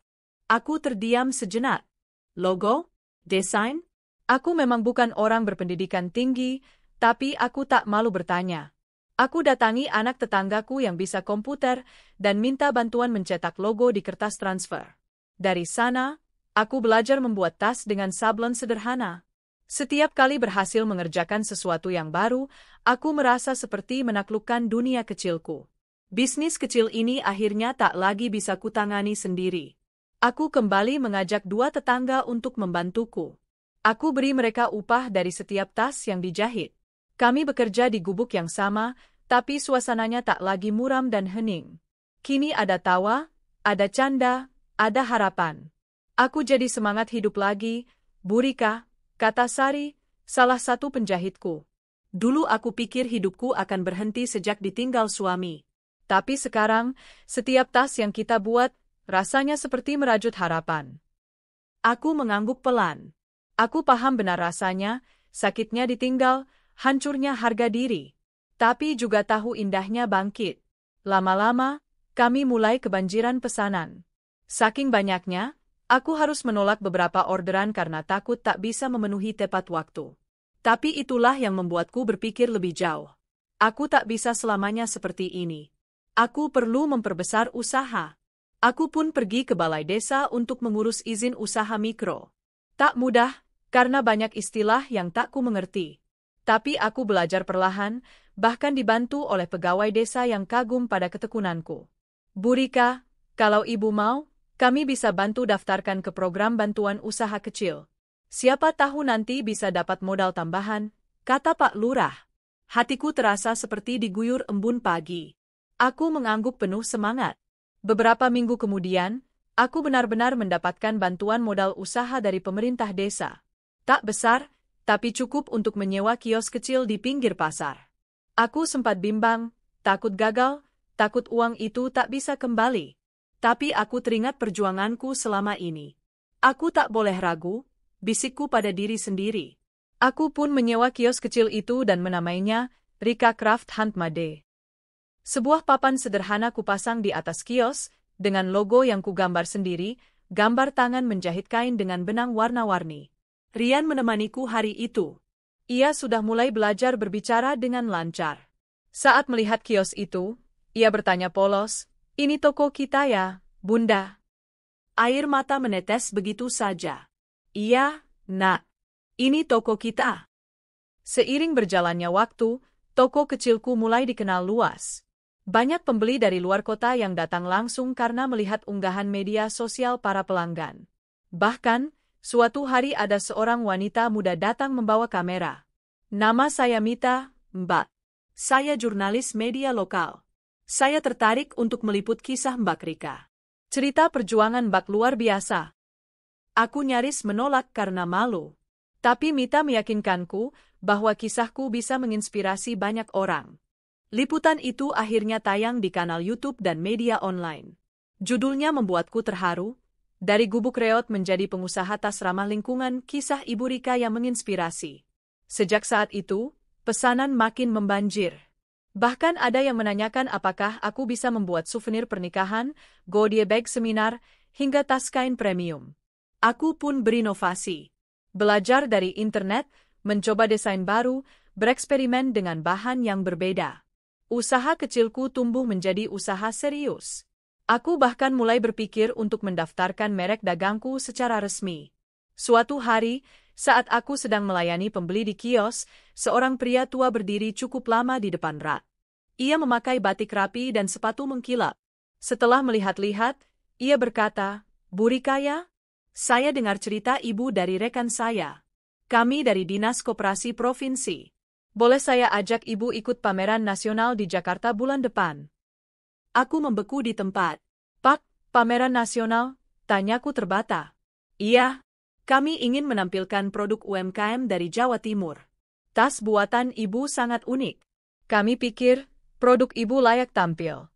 Aku terdiam sejenak. Logo? Desain? Aku memang bukan orang berpendidikan tinggi, tapi aku tak malu bertanya. Aku datangi anak tetanggaku yang bisa komputer dan minta bantuan mencetak logo di kertas transfer. Dari sana, aku belajar membuat tas dengan sablon sederhana. Setiap kali berhasil mengerjakan sesuatu yang baru, aku merasa seperti menaklukkan dunia kecilku. Bisnis kecil ini akhirnya tak lagi bisa kutangani sendiri. Aku kembali mengajak 2 tetangga untuk membantuku. Aku beri mereka upah dari setiap tas yang dijahit. Kami bekerja di gubuk yang sama, tapi suasananya tak lagi muram dan hening. Kini ada tawa, ada canda, ada harapan. Aku jadi semangat hidup lagi, Bu Rika, kata Sari, salah satu penjahitku. Dulu aku pikir hidupku akan berhenti sejak ditinggal suami. Tapi sekarang, setiap tas yang kita buat, rasanya seperti merajut harapan. Aku mengangguk pelan. Aku paham benar rasanya, sakitnya ditinggal, hancurnya harga diri. Tapi juga tahu indahnya bangkit. Lama-lama, kami mulai kebanjiran pesanan. Saking banyaknya, aku harus menolak beberapa orderan karena takut tak bisa memenuhi tepat waktu. Tapi itulah yang membuatku berpikir lebih jauh. Aku tak bisa selamanya seperti ini. Aku perlu memperbesar usaha. Aku pun pergi ke balai desa untuk mengurus izin usaha mikro. Tak mudah, karena banyak istilah yang tak ku mengerti. Tapi aku belajar perlahan, bahkan dibantu oleh pegawai desa yang kagum pada ketekunanku. Bu Rika, kalau ibu mau, kami bisa bantu daftarkan ke program bantuan usaha kecil. Siapa tahu nanti bisa dapat modal tambahan, kata Pak Lurah. Hatiku terasa seperti diguyur embun pagi. Aku mengangguk penuh semangat. Beberapa minggu kemudian, aku benar-benar mendapatkan bantuan modal usaha dari pemerintah desa. Tak besar, tapi cukup untuk menyewa kios kecil di pinggir pasar. Aku sempat bimbang, takut gagal, takut uang itu tak bisa kembali. Tapi aku teringat perjuanganku selama ini. Aku tak boleh ragu, bisikku pada diri sendiri. Aku pun menyewa kios kecil itu dan menamainya Rika Craft Handmade. Sebuah papan sederhana kupasang di atas kios, dengan logo yang kugambar sendiri, gambar tangan menjahit kain dengan benang warna-warni. Rian menemaniku hari itu. Ia sudah mulai belajar berbicara dengan lancar. Saat melihat kios itu, ia bertanya polos, "Ini toko kita ya, Bunda?" Air mata menetes begitu saja. Iya, Nak. Ini toko kita. Seiring berjalannya waktu, toko kecilku mulai dikenal luas. Banyak pembeli dari luar kota yang datang langsung karena melihat unggahan media sosial para pelanggan. Bahkan, suatu hari ada seorang wanita muda datang membawa kamera. Nama saya Mita, Mbak. Saya jurnalis media lokal. Saya tertarik untuk meliput kisah Mbak Rika. Cerita perjuangan Mbak luar biasa. Aku nyaris menolak karena malu. Tapi Mita meyakinkanku bahwa kisahku bisa menginspirasi banyak orang. Liputan itu akhirnya tayang di kanal YouTube dan media online. Judulnya membuatku terharu. Dari gubuk reot menjadi pengusaha tas ramah lingkungan, kisah Ibu Rika yang menginspirasi. Sejak saat itu, pesanan makin membanjir. Bahkan ada yang menanyakan apakah aku bisa membuat souvenir pernikahan, goodie bag seminar, hingga tas kain premium. Aku pun berinovasi. Belajar dari internet, mencoba desain baru, bereksperimen dengan bahan yang berbeda. Usaha kecilku tumbuh menjadi usaha serius. Aku bahkan mulai berpikir untuk mendaftarkan merek dagangku secara resmi. Suatu hari, saat aku sedang melayani pembeli di kios, seorang pria tua berdiri cukup lama di depan rak. Ia memakai batik rapi dan sepatu mengkilap. Setelah melihat-lihat, ia berkata, "Bu Rika ya? Saya dengar cerita ibu dari rekan saya. Kami dari Dinas Koperasi Provinsi. Boleh saya ajak ibu ikut pameran nasional di Jakarta bulan depan?" Aku membeku di tempat. "Pak, pameran nasional?" Tanyaku terbata. "Iya, kami ingin menampilkan produk UMKM dari Jawa Timur. Tas buatan ibu sangat unik. Kami pikir, produk ibu layak tampil."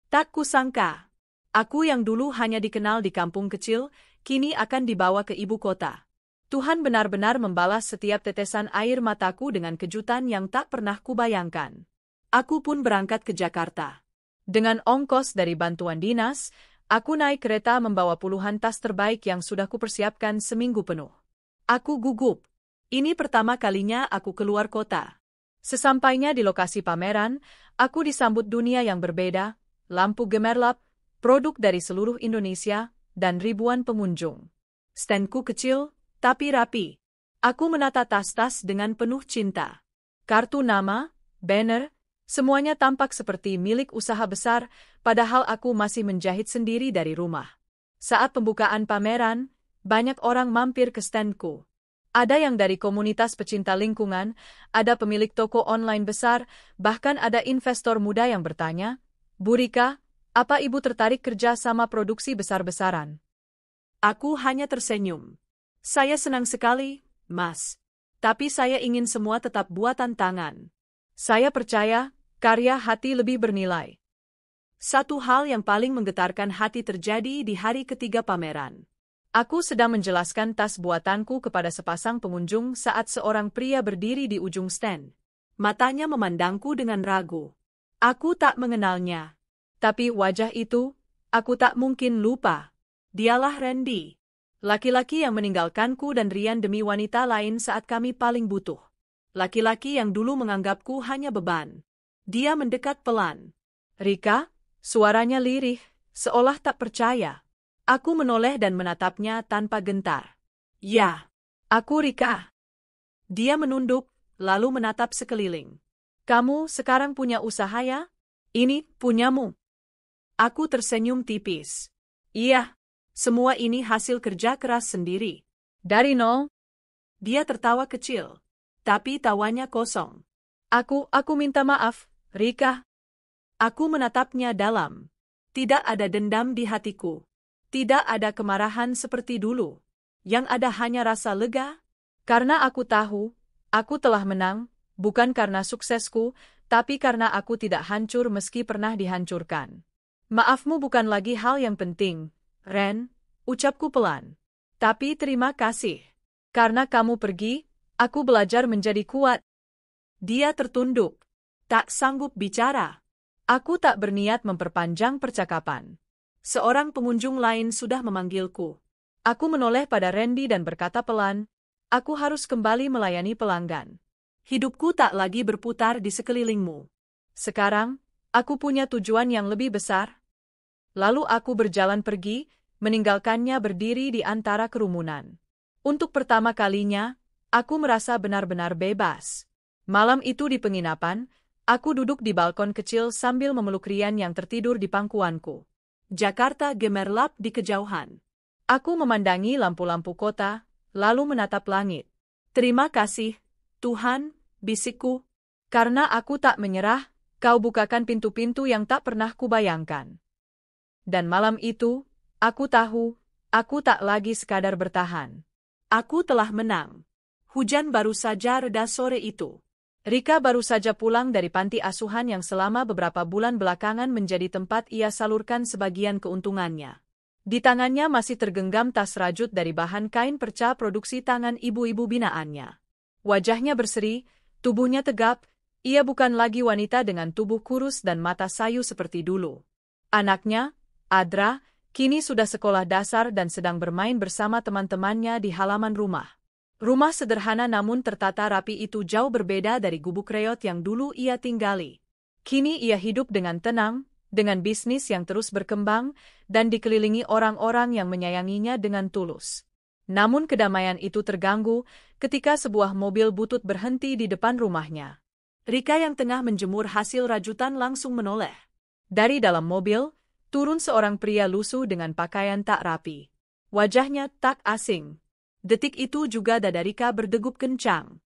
Tak kusangka, aku yang dulu hanya dikenal di kampung kecil, kini akan dibawa ke ibu kota. Tuhan benar-benar membalas setiap tetesan air mataku dengan kejutan yang tak pernah kubayangkan. Aku pun berangkat ke Jakarta. Dengan ongkos dari bantuan dinas, aku naik kereta membawa puluhan tas terbaik yang sudah kupersiapkan seminggu penuh. Aku gugup. Ini pertama kalinya aku keluar kota. Sesampainya di lokasi pameran, aku disambut dunia yang berbeda, lampu gemerlap, produk dari seluruh Indonesia, dan ribuan pengunjung. Standku kecil, tapi rapi. Aku menata tas-tas dengan penuh cinta. Kartu nama, banner, semuanya tampak seperti milik usaha besar, padahal aku masih menjahit sendiri dari rumah. Saat pembukaan pameran, banyak orang mampir ke standku. Ada yang dari komunitas pecinta lingkungan, ada pemilik toko online besar, bahkan ada investor muda yang bertanya, "Bu Rika, apa ibu tertarik kerja sama produksi besar-besaran?" Aku hanya tersenyum. "Saya senang sekali, Mas. Tapi saya ingin semua tetap buatan tangan. Saya percaya, karya hati lebih bernilai." Satu hal yang paling menggetarkan hati terjadi di hari ketiga pameran. Aku sedang menjelaskan tas buatanku kepada sepasang pengunjung saat seorang pria berdiri di ujung stand. Matanya memandangku dengan ragu. Aku tak mengenalnya. Tapi wajah itu, aku tak mungkin lupa. Dialah Randy. Laki-laki yang meninggalkanku dan Rian demi wanita lain saat kami paling butuh. Laki-laki yang dulu menganggapku hanya beban. Dia mendekat pelan. "Rika?" Suaranya lirih, seolah tak percaya. Aku menoleh dan menatapnya tanpa gentar. "Ya, aku Rika." Dia menunduk, lalu menatap sekeliling. "Kamu sekarang punya usaha ya? Ini punyamu." Aku tersenyum tipis. "Iya, semua ini hasil kerja keras sendiri. Dari nol." Dia tertawa kecil, tapi tawanya kosong. Aku minta maaf, Rika." Aku menatapnya dalam. Tidak ada dendam di hatiku. Tidak ada kemarahan seperti dulu. Yang ada hanya rasa lega. Karena aku tahu, aku telah menang, bukan karena suksesku, tapi karena aku tidak hancur meski pernah dihancurkan. "Maafmu bukan lagi hal yang penting, Ren," ucapku pelan. "Tapi terima kasih. Karena kamu pergi, aku belajar menjadi kuat." Dia tertunduk, tak sanggup bicara. Aku tak berniat memperpanjang percakapan. Seorang pengunjung lain sudah memanggilku. Aku menoleh pada Randy dan berkata pelan, "Aku harus kembali melayani pelanggan. Hidupku tak lagi berputar di sekelilingmu. Sekarang, aku punya tujuan yang lebih besar." Lalu aku berjalan pergi, meninggalkannya berdiri di antara kerumunan. Untuk pertama kalinya, aku merasa benar-benar bebas. Malam itu di penginapan, aku duduk di balkon kecil sambil memeluk Rian yang tertidur di pangkuanku. Jakarta gemerlap di kejauhan. Aku memandangi lampu-lampu kota, lalu menatap langit. Terima kasih, Tuhan, bisikku. Karena aku tak menyerah, kau bukakan pintu-pintu yang tak pernah kubayangkan. Dan malam itu, aku tahu, aku tak lagi sekadar bertahan. Aku telah menang. Hujan baru saja reda sore itu. Rika baru saja pulang dari panti asuhan yang selama beberapa bulan belakangan menjadi tempat ia salurkan sebagian keuntungannya. Di tangannya masih tergenggam tas rajut dari bahan kain perca produksi tangan ibu-ibu binaannya. Wajahnya berseri, tubuhnya tegap, ia bukan lagi wanita dengan tubuh kurus dan mata sayu seperti dulu. Anaknya, Adra, kini sudah sekolah dasar dan sedang bermain bersama teman-temannya di halaman rumah. Rumah sederhana namun tertata rapi itu jauh berbeda dari gubuk reot yang dulu ia tinggali. Kini ia hidup dengan tenang, dengan bisnis yang terus berkembang, dan dikelilingi orang-orang yang menyayanginya dengan tulus. Namun kedamaian itu terganggu ketika sebuah mobil butut berhenti di depan rumahnya. Rika yang tengah menjemur hasil rajutan langsung menoleh. Dari dalam mobil, turun seorang pria lusuh dengan pakaian tak rapi. Wajahnya tak asing. Detik itu juga dada Rika berdegup kencang.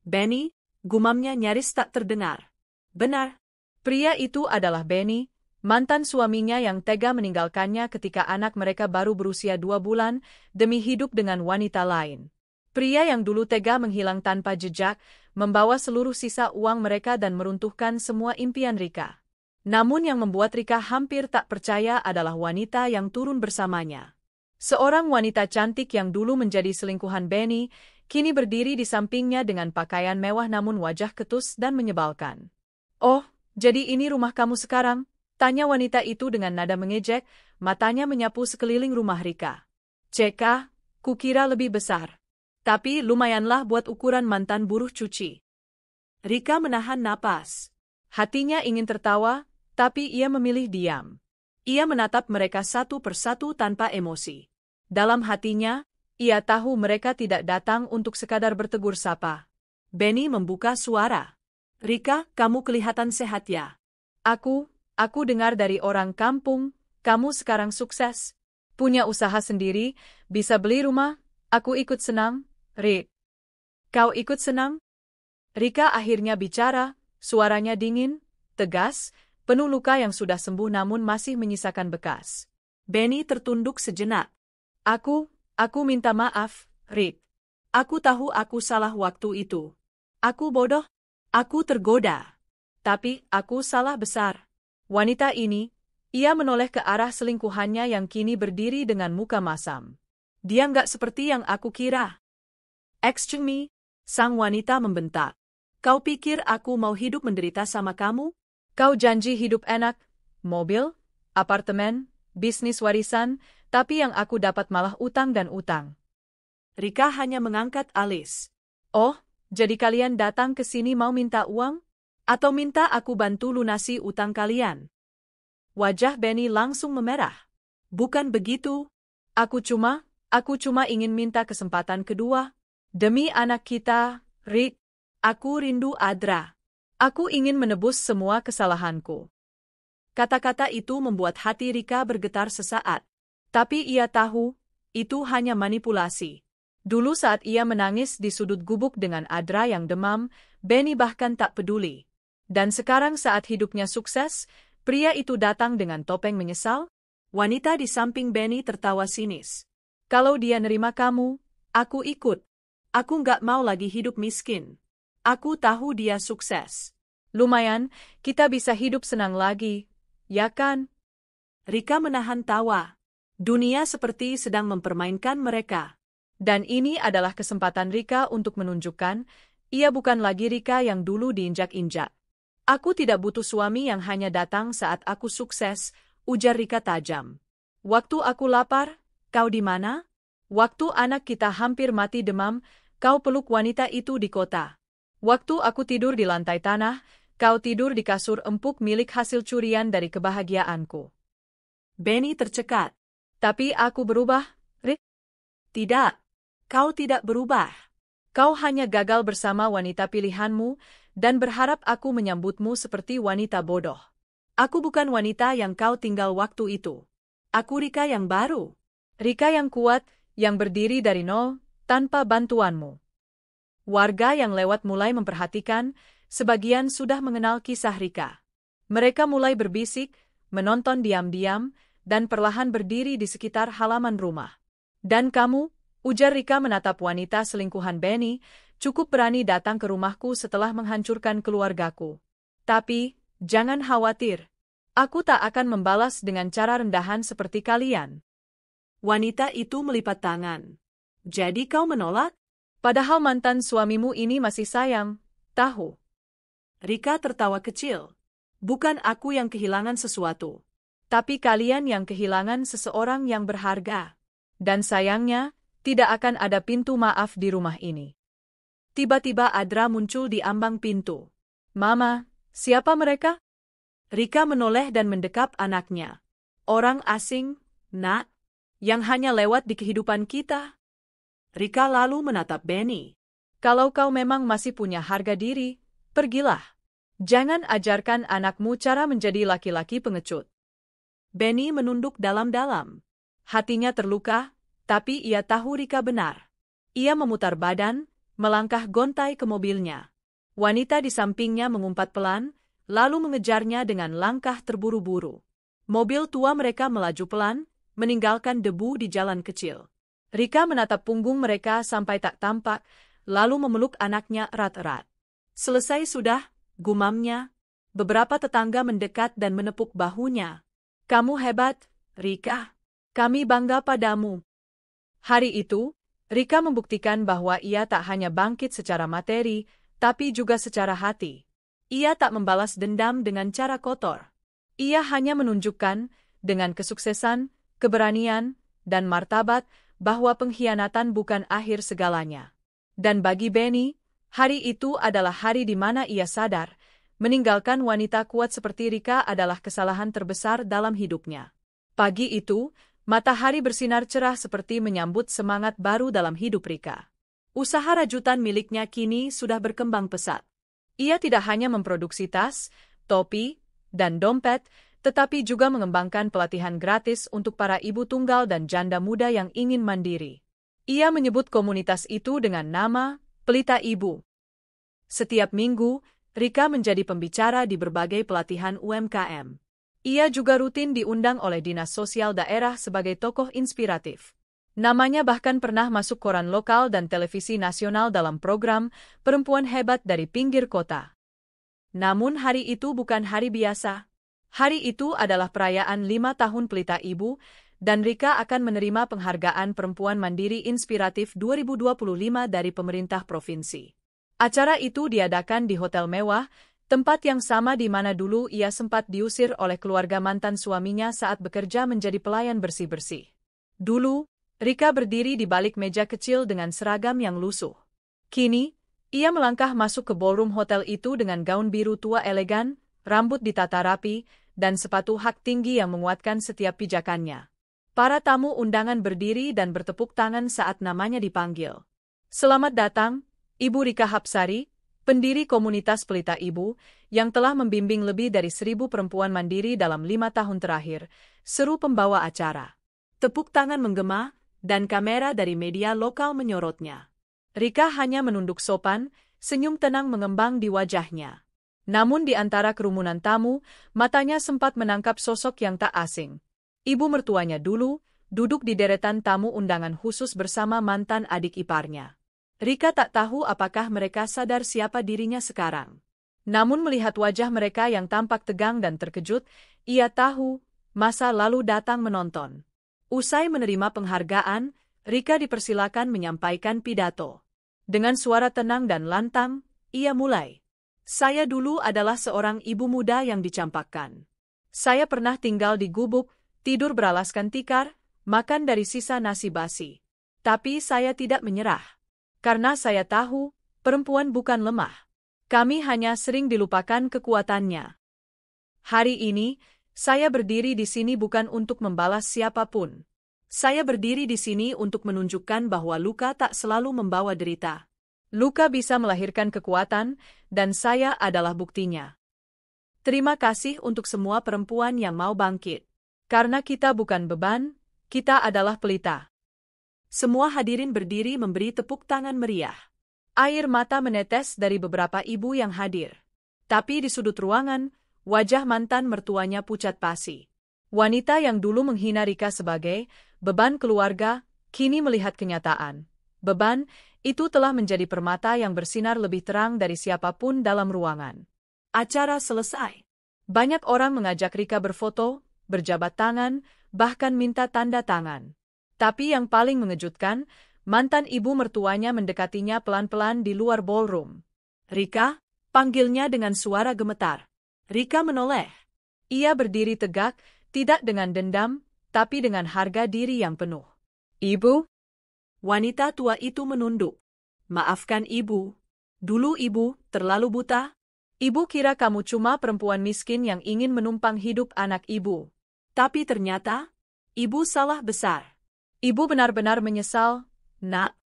Benny, gumamnya nyaris tak terdengar. Benar, pria itu adalah Benny, mantan suaminya yang tega meninggalkannya ketika anak mereka baru berusia 2 bulan demi hidup dengan wanita lain. Pria yang dulu tega menghilang tanpa jejak, membawa seluruh sisa uang mereka dan meruntuhkan semua impian Rika. Namun yang membuat Rika hampir tak percaya adalah wanita yang turun bersamanya. Seorang wanita cantik yang dulu menjadi selingkuhan Benny, kini berdiri di sampingnya dengan pakaian mewah namun wajah ketus dan menyebalkan. "Oh, jadi ini rumah kamu sekarang?" tanya wanita itu dengan nada mengejek, matanya menyapu sekeliling rumah Rika. "Ceka, kukira lebih besar. Tapi lumayanlah buat ukuran mantan buruh cuci." Rika menahan napas. Hatinya ingin tertawa, tapi ia memilih diam. Ia menatap mereka satu persatu tanpa emosi. Dalam hatinya, ia tahu mereka tidak datang untuk sekadar bertegur sapa. Benny membuka suara. "Rika, kamu kelihatan sehat ya. Aku dengar dari orang kampung, kamu sekarang sukses. Punya usaha sendiri, bisa beli rumah, aku ikut senang." "Rik, kau ikut senang?" Rika akhirnya bicara, suaranya dingin, tegas, penuh luka yang sudah sembuh namun masih menyisakan bekas. Benny tertunduk sejenak. Aku minta maaf, Rik. Aku tahu aku salah waktu itu. Aku bodoh, aku tergoda. Tapi aku salah besar." Wanita ini, ia menoleh ke arah selingkuhannya yang kini berdiri dengan muka masam. "Dia nggak seperti yang aku kira." "Excuse me," sang wanita membentak. "Kau pikir aku mau hidup menderita sama kamu? Kau janji hidup enak, mobil, apartemen, bisnis warisan, tapi yang aku dapat malah utang dan utang." Rika hanya mengangkat alis. "Oh, jadi kalian datang ke sini mau minta uang? Atau minta aku bantu lunasi utang kalian?" Wajah Benny langsung memerah. "Bukan begitu. Aku cuma ingin minta kesempatan kedua. Demi anak kita, Rik. Aku rindu Adra. Aku ingin menebus semua kesalahanku." Kata-kata itu membuat hati Rika bergetar sesaat. Tapi ia tahu, itu hanya manipulasi. Dulu saat ia menangis di sudut gubuk dengan Adra yang demam, Benny bahkan tak peduli. Dan sekarang saat hidupnya sukses, pria itu datang dengan topeng menyesal? Wanita di samping Benny tertawa sinis. "Kalau dia nerima kamu, aku ikut. Aku nggak mau lagi hidup miskin. Aku tahu dia sukses. Lumayan, kita bisa hidup senang lagi, ya kan?" Rika menahan tawa. Dunia seperti sedang mempermainkan mereka. Dan ini adalah kesempatan Rika untuk menunjukkan, ia bukan lagi Rika yang dulu diinjak-injak. "Aku tidak butuh suami yang hanya datang saat aku sukses," ujar Rika tajam. "Waktu aku lapar, kau di mana? Waktu anak kita hampir mati demam, kau peluk wanita itu di kota. Waktu aku tidur di lantai tanah, kau tidur di kasur empuk milik hasil curian dari kebahagiaanku." Benny tercekat. Tapi aku berubah, Rik? Tidak. Kau tidak berubah. Kau hanya gagal bersama wanita pilihanmu dan berharap aku menyambutmu seperti wanita bodoh. Aku bukan wanita yang kau tinggal waktu itu. Aku Rika yang baru. Rika yang kuat, yang berdiri dari nol, tanpa bantuanmu. Warga yang lewat mulai memperhatikan, sebagian sudah mengenal kisah Rika. Mereka mulai berbisik, menonton diam-diam, dan perlahan berdiri di sekitar halaman rumah. Dan kamu, ujar Rika menatap wanita selingkuhan Benny, cukup berani datang ke rumahku setelah menghancurkan keluargaku. Tapi, jangan khawatir. Aku tak akan membalas dengan cara rendahan seperti kalian. Wanita itu melipat tangan. Jadi kau menolak? Padahal mantan suamimu ini masih sayang, tahu. Rika tertawa kecil. Bukan aku yang kehilangan sesuatu. Tapi kalian yang kehilangan seseorang yang berharga. Dan sayangnya, tidak akan ada pintu maaf di rumah ini. Tiba-tiba Adra muncul di ambang pintu. Mama, siapa mereka? Rika menoleh dan mendekap anaknya. Orang asing, nak, yang hanya lewat di kehidupan kita. Rika lalu menatap Benny. Kalau kau memang masih punya harga diri, pergilah. Jangan ajarkan anakmu cara menjadi laki-laki pengecut. Benny menunduk dalam-dalam. Hatinya terluka, tapi ia tahu Rika benar. Ia memutar badan, melangkah gontai ke mobilnya. Wanita di sampingnya mengumpat pelan, lalu mengejarnya dengan langkah terburu-buru. Mobil tua mereka melaju pelan, meninggalkan debu di jalan kecil. Rika menatap punggung mereka sampai tak tampak, lalu memeluk anaknya erat-erat. Selesai sudah, gumamnya. Beberapa tetangga mendekat dan menepuk bahunya. Kamu hebat, Rika. Kami bangga padamu. Hari itu, Rika membuktikan bahwa ia tak hanya bangkit secara materi, tapi juga secara hati. Ia tak membalas dendam dengan cara kotor. Ia hanya menunjukkan, dengan kesuksesan, keberanian, dan martabat, bahwa pengkhianatan bukan akhir segalanya. Dan bagi Benny, hari itu adalah hari di mana ia sadar, meninggalkan wanita kuat seperti Rika adalah kesalahan terbesar dalam hidupnya. Pagi itu, matahari bersinar cerah seperti menyambut semangat baru dalam hidup Rika. Usaha rajutan miliknya kini sudah berkembang pesat. Ia tidak hanya memproduksi tas, topi, dan dompet, tetapi juga mengembangkan pelatihan gratis untuk para ibu tunggal dan janda muda yang ingin mandiri. Ia menyebut komunitas itu dengan nama Pelita Ibu. Setiap minggu, Rika menjadi pembicara di berbagai pelatihan UMKM. Ia juga rutin diundang oleh Dinas Sosial Daerah sebagai tokoh inspiratif. Namanya bahkan pernah masuk koran lokal dan televisi nasional dalam program Perempuan Hebat dari Pinggir Kota. Namun hari itu bukan hari biasa. Hari itu adalah perayaan 5 tahun Pelita Ibu, dan Rika akan menerima penghargaan Perempuan Mandiri Inspiratif 2025 dari pemerintah provinsi. Acara itu diadakan di hotel mewah, tempat yang sama di mana dulu ia sempat diusir oleh keluarga mantan suaminya saat bekerja menjadi pelayan bersih-bersih. Dulu, Rika berdiri di balik meja kecil dengan seragam yang lusuh. Kini, ia melangkah masuk ke ballroom hotel itu dengan gaun biru tua elegan, rambut ditata rapi, dan sepatu hak tinggi yang menguatkan setiap pijakannya. Para tamu undangan berdiri dan bertepuk tangan saat namanya dipanggil. Selamat datang, Ibu Rika Hapsari, pendiri komunitas Pelita Ibu, yang telah membimbing lebih dari 1.000 perempuan mandiri dalam 5 tahun terakhir, seru pembawa acara. Tepuk tangan menggema, dan kamera dari media lokal menyorotnya. Rika hanya menunduk sopan, senyum tenang mengembang di wajahnya. Namun di antara kerumunan tamu, matanya sempat menangkap sosok yang tak asing. Ibu mertuanya dulu, duduk di deretan tamu undangan khusus bersama mantan adik iparnya. Rika tak tahu apakah mereka sadar siapa dirinya sekarang. Namun melihat wajah mereka yang tampak tegang dan terkejut, ia tahu, masa lalu datang menonton. Usai menerima penghargaan, Rika dipersilakan menyampaikan pidato. Dengan suara tenang dan lantang, ia mulai. Saya dulu adalah seorang ibu muda yang dicampakkan. Saya pernah tinggal di gubuk, tidur beralaskan tikar, makan dari sisa nasi basi. Tapi saya tidak menyerah. Karena saya tahu, perempuan bukan lemah. Kami hanya sering dilupakan kekuatannya. Hari ini, saya berdiri di sini bukan untuk membalas siapapun. Saya berdiri di sini untuk menunjukkan bahwa luka tak selalu membawa derita. Luka bisa melahirkan kekuatan, dan saya adalah buktinya. Terima kasih untuk semua perempuan yang mau bangkit. Karena kita bukan beban, kita adalah pelita. Semua hadirin berdiri memberi tepuk tangan meriah. Air mata menetes dari beberapa ibu yang hadir. Tapi di sudut ruangan, wajah mantan mertuanya pucat pasi. Wanita yang dulu menghina Rika sebagai beban keluarga, kini melihat kenyataan. Beban itu telah menjadi permata yang bersinar lebih terang dari siapapun dalam ruangan. Acara selesai. Banyak orang mengajak Rika berfoto, berjabat tangan, bahkan minta tanda tangan. Tapi yang paling mengejutkan, mantan ibu mertuanya mendekatinya pelan-pelan di luar ballroom. "Rika?" panggilnya dengan suara gemetar. Rika menoleh. Ia berdiri tegak, tidak dengan dendam, tapi dengan harga diri yang penuh. "Ibu?" Wanita tua itu menunduk. "Maafkan ibu. Dulu ibu terlalu buta. Ibu kira kamu cuma perempuan miskin yang ingin menumpang hidup anak ibu. Tapi ternyata, ibu salah besar. Ibu benar-benar menyesal, Nak."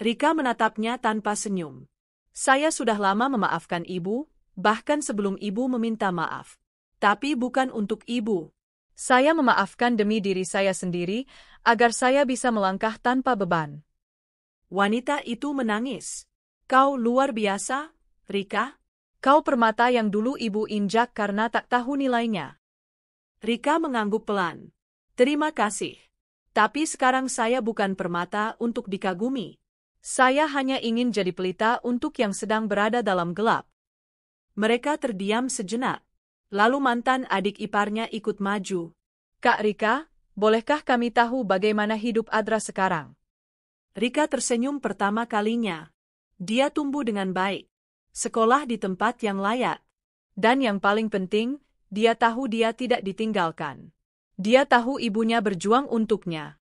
Rika menatapnya tanpa senyum. "Saya sudah lama memaafkan ibu, bahkan sebelum ibu meminta maaf. Tapi bukan untuk ibu. Saya memaafkan demi diri saya sendiri, agar saya bisa melangkah tanpa beban." Wanita itu menangis. "Kau luar biasa, Rika. Kau permata yang dulu ibu injak karena tak tahu nilainya." Rika mengangguk pelan. "Terima kasih. Tapi sekarang saya bukan permata untuk dikagumi. Saya hanya ingin jadi pelita untuk yang sedang berada dalam gelap." Mereka terdiam sejenak. Lalu mantan adik iparnya ikut maju. "Kak Rika, bolehkah kami tahu bagaimana hidup Adra sekarang?" Rika tersenyum pertama kalinya. Dia tumbuh dengan baik. Sekolah di tempat yang layak. Dan yang paling penting, dia tahu dia tidak ditinggalkan. Dia tahu ibunya berjuang untuknya.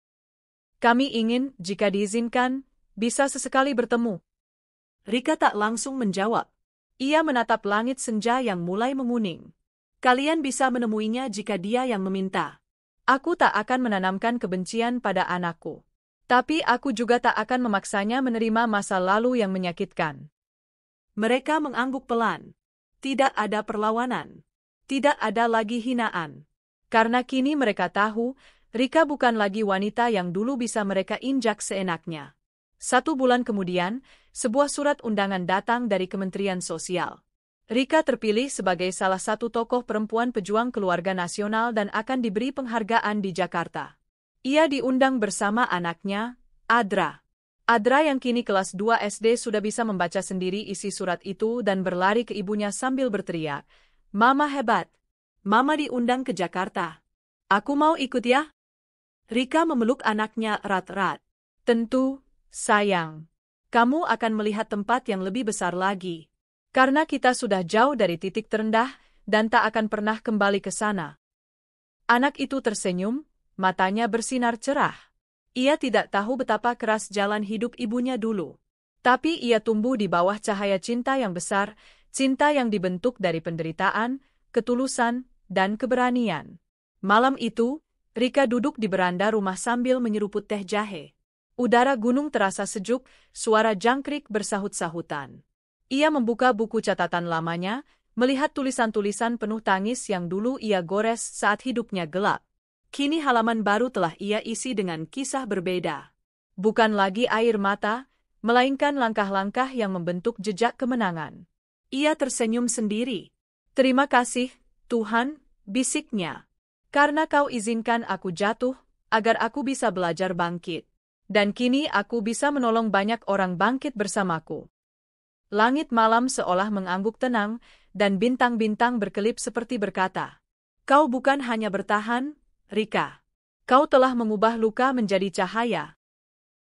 "Kami ingin, jika diizinkan, bisa sesekali bertemu." Rika tak langsung menjawab. Ia menatap langit senja yang mulai menguning. "Kalian bisa menemuinya jika dia yang meminta. Aku tak akan menanamkan kebencian pada anakku. Tapi aku juga tak akan memaksanya menerima masa lalu yang menyakitkan." Mereka mengangguk pelan. Tidak ada perlawanan. Tidak ada lagi hinaan. Karena kini mereka tahu, Rika bukan lagi wanita yang dulu bisa mereka injak seenaknya. 1 bulan kemudian, sebuah surat undangan datang dari Kementerian Sosial. Rika terpilih sebagai salah satu tokoh perempuan pejuang keluarga nasional dan akan diberi penghargaan di Jakarta. Ia diundang bersama anaknya, Adra. Adra yang kini kelas 2 SD sudah bisa membaca sendiri isi surat itu dan berlari ke ibunya sambil berteriak, "Mama hebat! Mama diundang ke Jakarta. Aku mau ikut ya." Rika memeluk anaknya erat-erat. "Tentu, sayang. Kamu akan melihat tempat yang lebih besar lagi. Karena kita sudah jauh dari titik terendah dan tak akan pernah kembali ke sana." Anak itu tersenyum, matanya bersinar cerah. Ia tidak tahu betapa keras jalan hidup ibunya dulu. Tapi ia tumbuh di bawah cahaya cinta yang besar, cinta yang dibentuk dari penderitaan, ketulusan, dan keberanian. Malam itu, Rika duduk di beranda rumah sambil menyeruput teh jahe. Udara gunung terasa sejuk, suara jangkrik bersahut-sahutan. Ia membuka buku catatan lamanya, melihat tulisan-tulisan penuh tangis yang dulu ia gores saat hidupnya gelap. Kini halaman baru telah ia isi dengan kisah berbeda. Bukan lagi air mata, melainkan langkah-langkah yang membentuk jejak kemenangan. Ia tersenyum sendiri. "Terima kasih, Tuhan," bisiknya. "Karena kau izinkan aku jatuh, agar aku bisa belajar bangkit. Dan kini aku bisa menolong banyak orang bangkit bersamaku." Langit malam seolah mengangguk tenang, dan bintang-bintang berkelip seperti berkata, "Kau bukan hanya bertahan, Rika. Kau telah mengubah luka menjadi cahaya."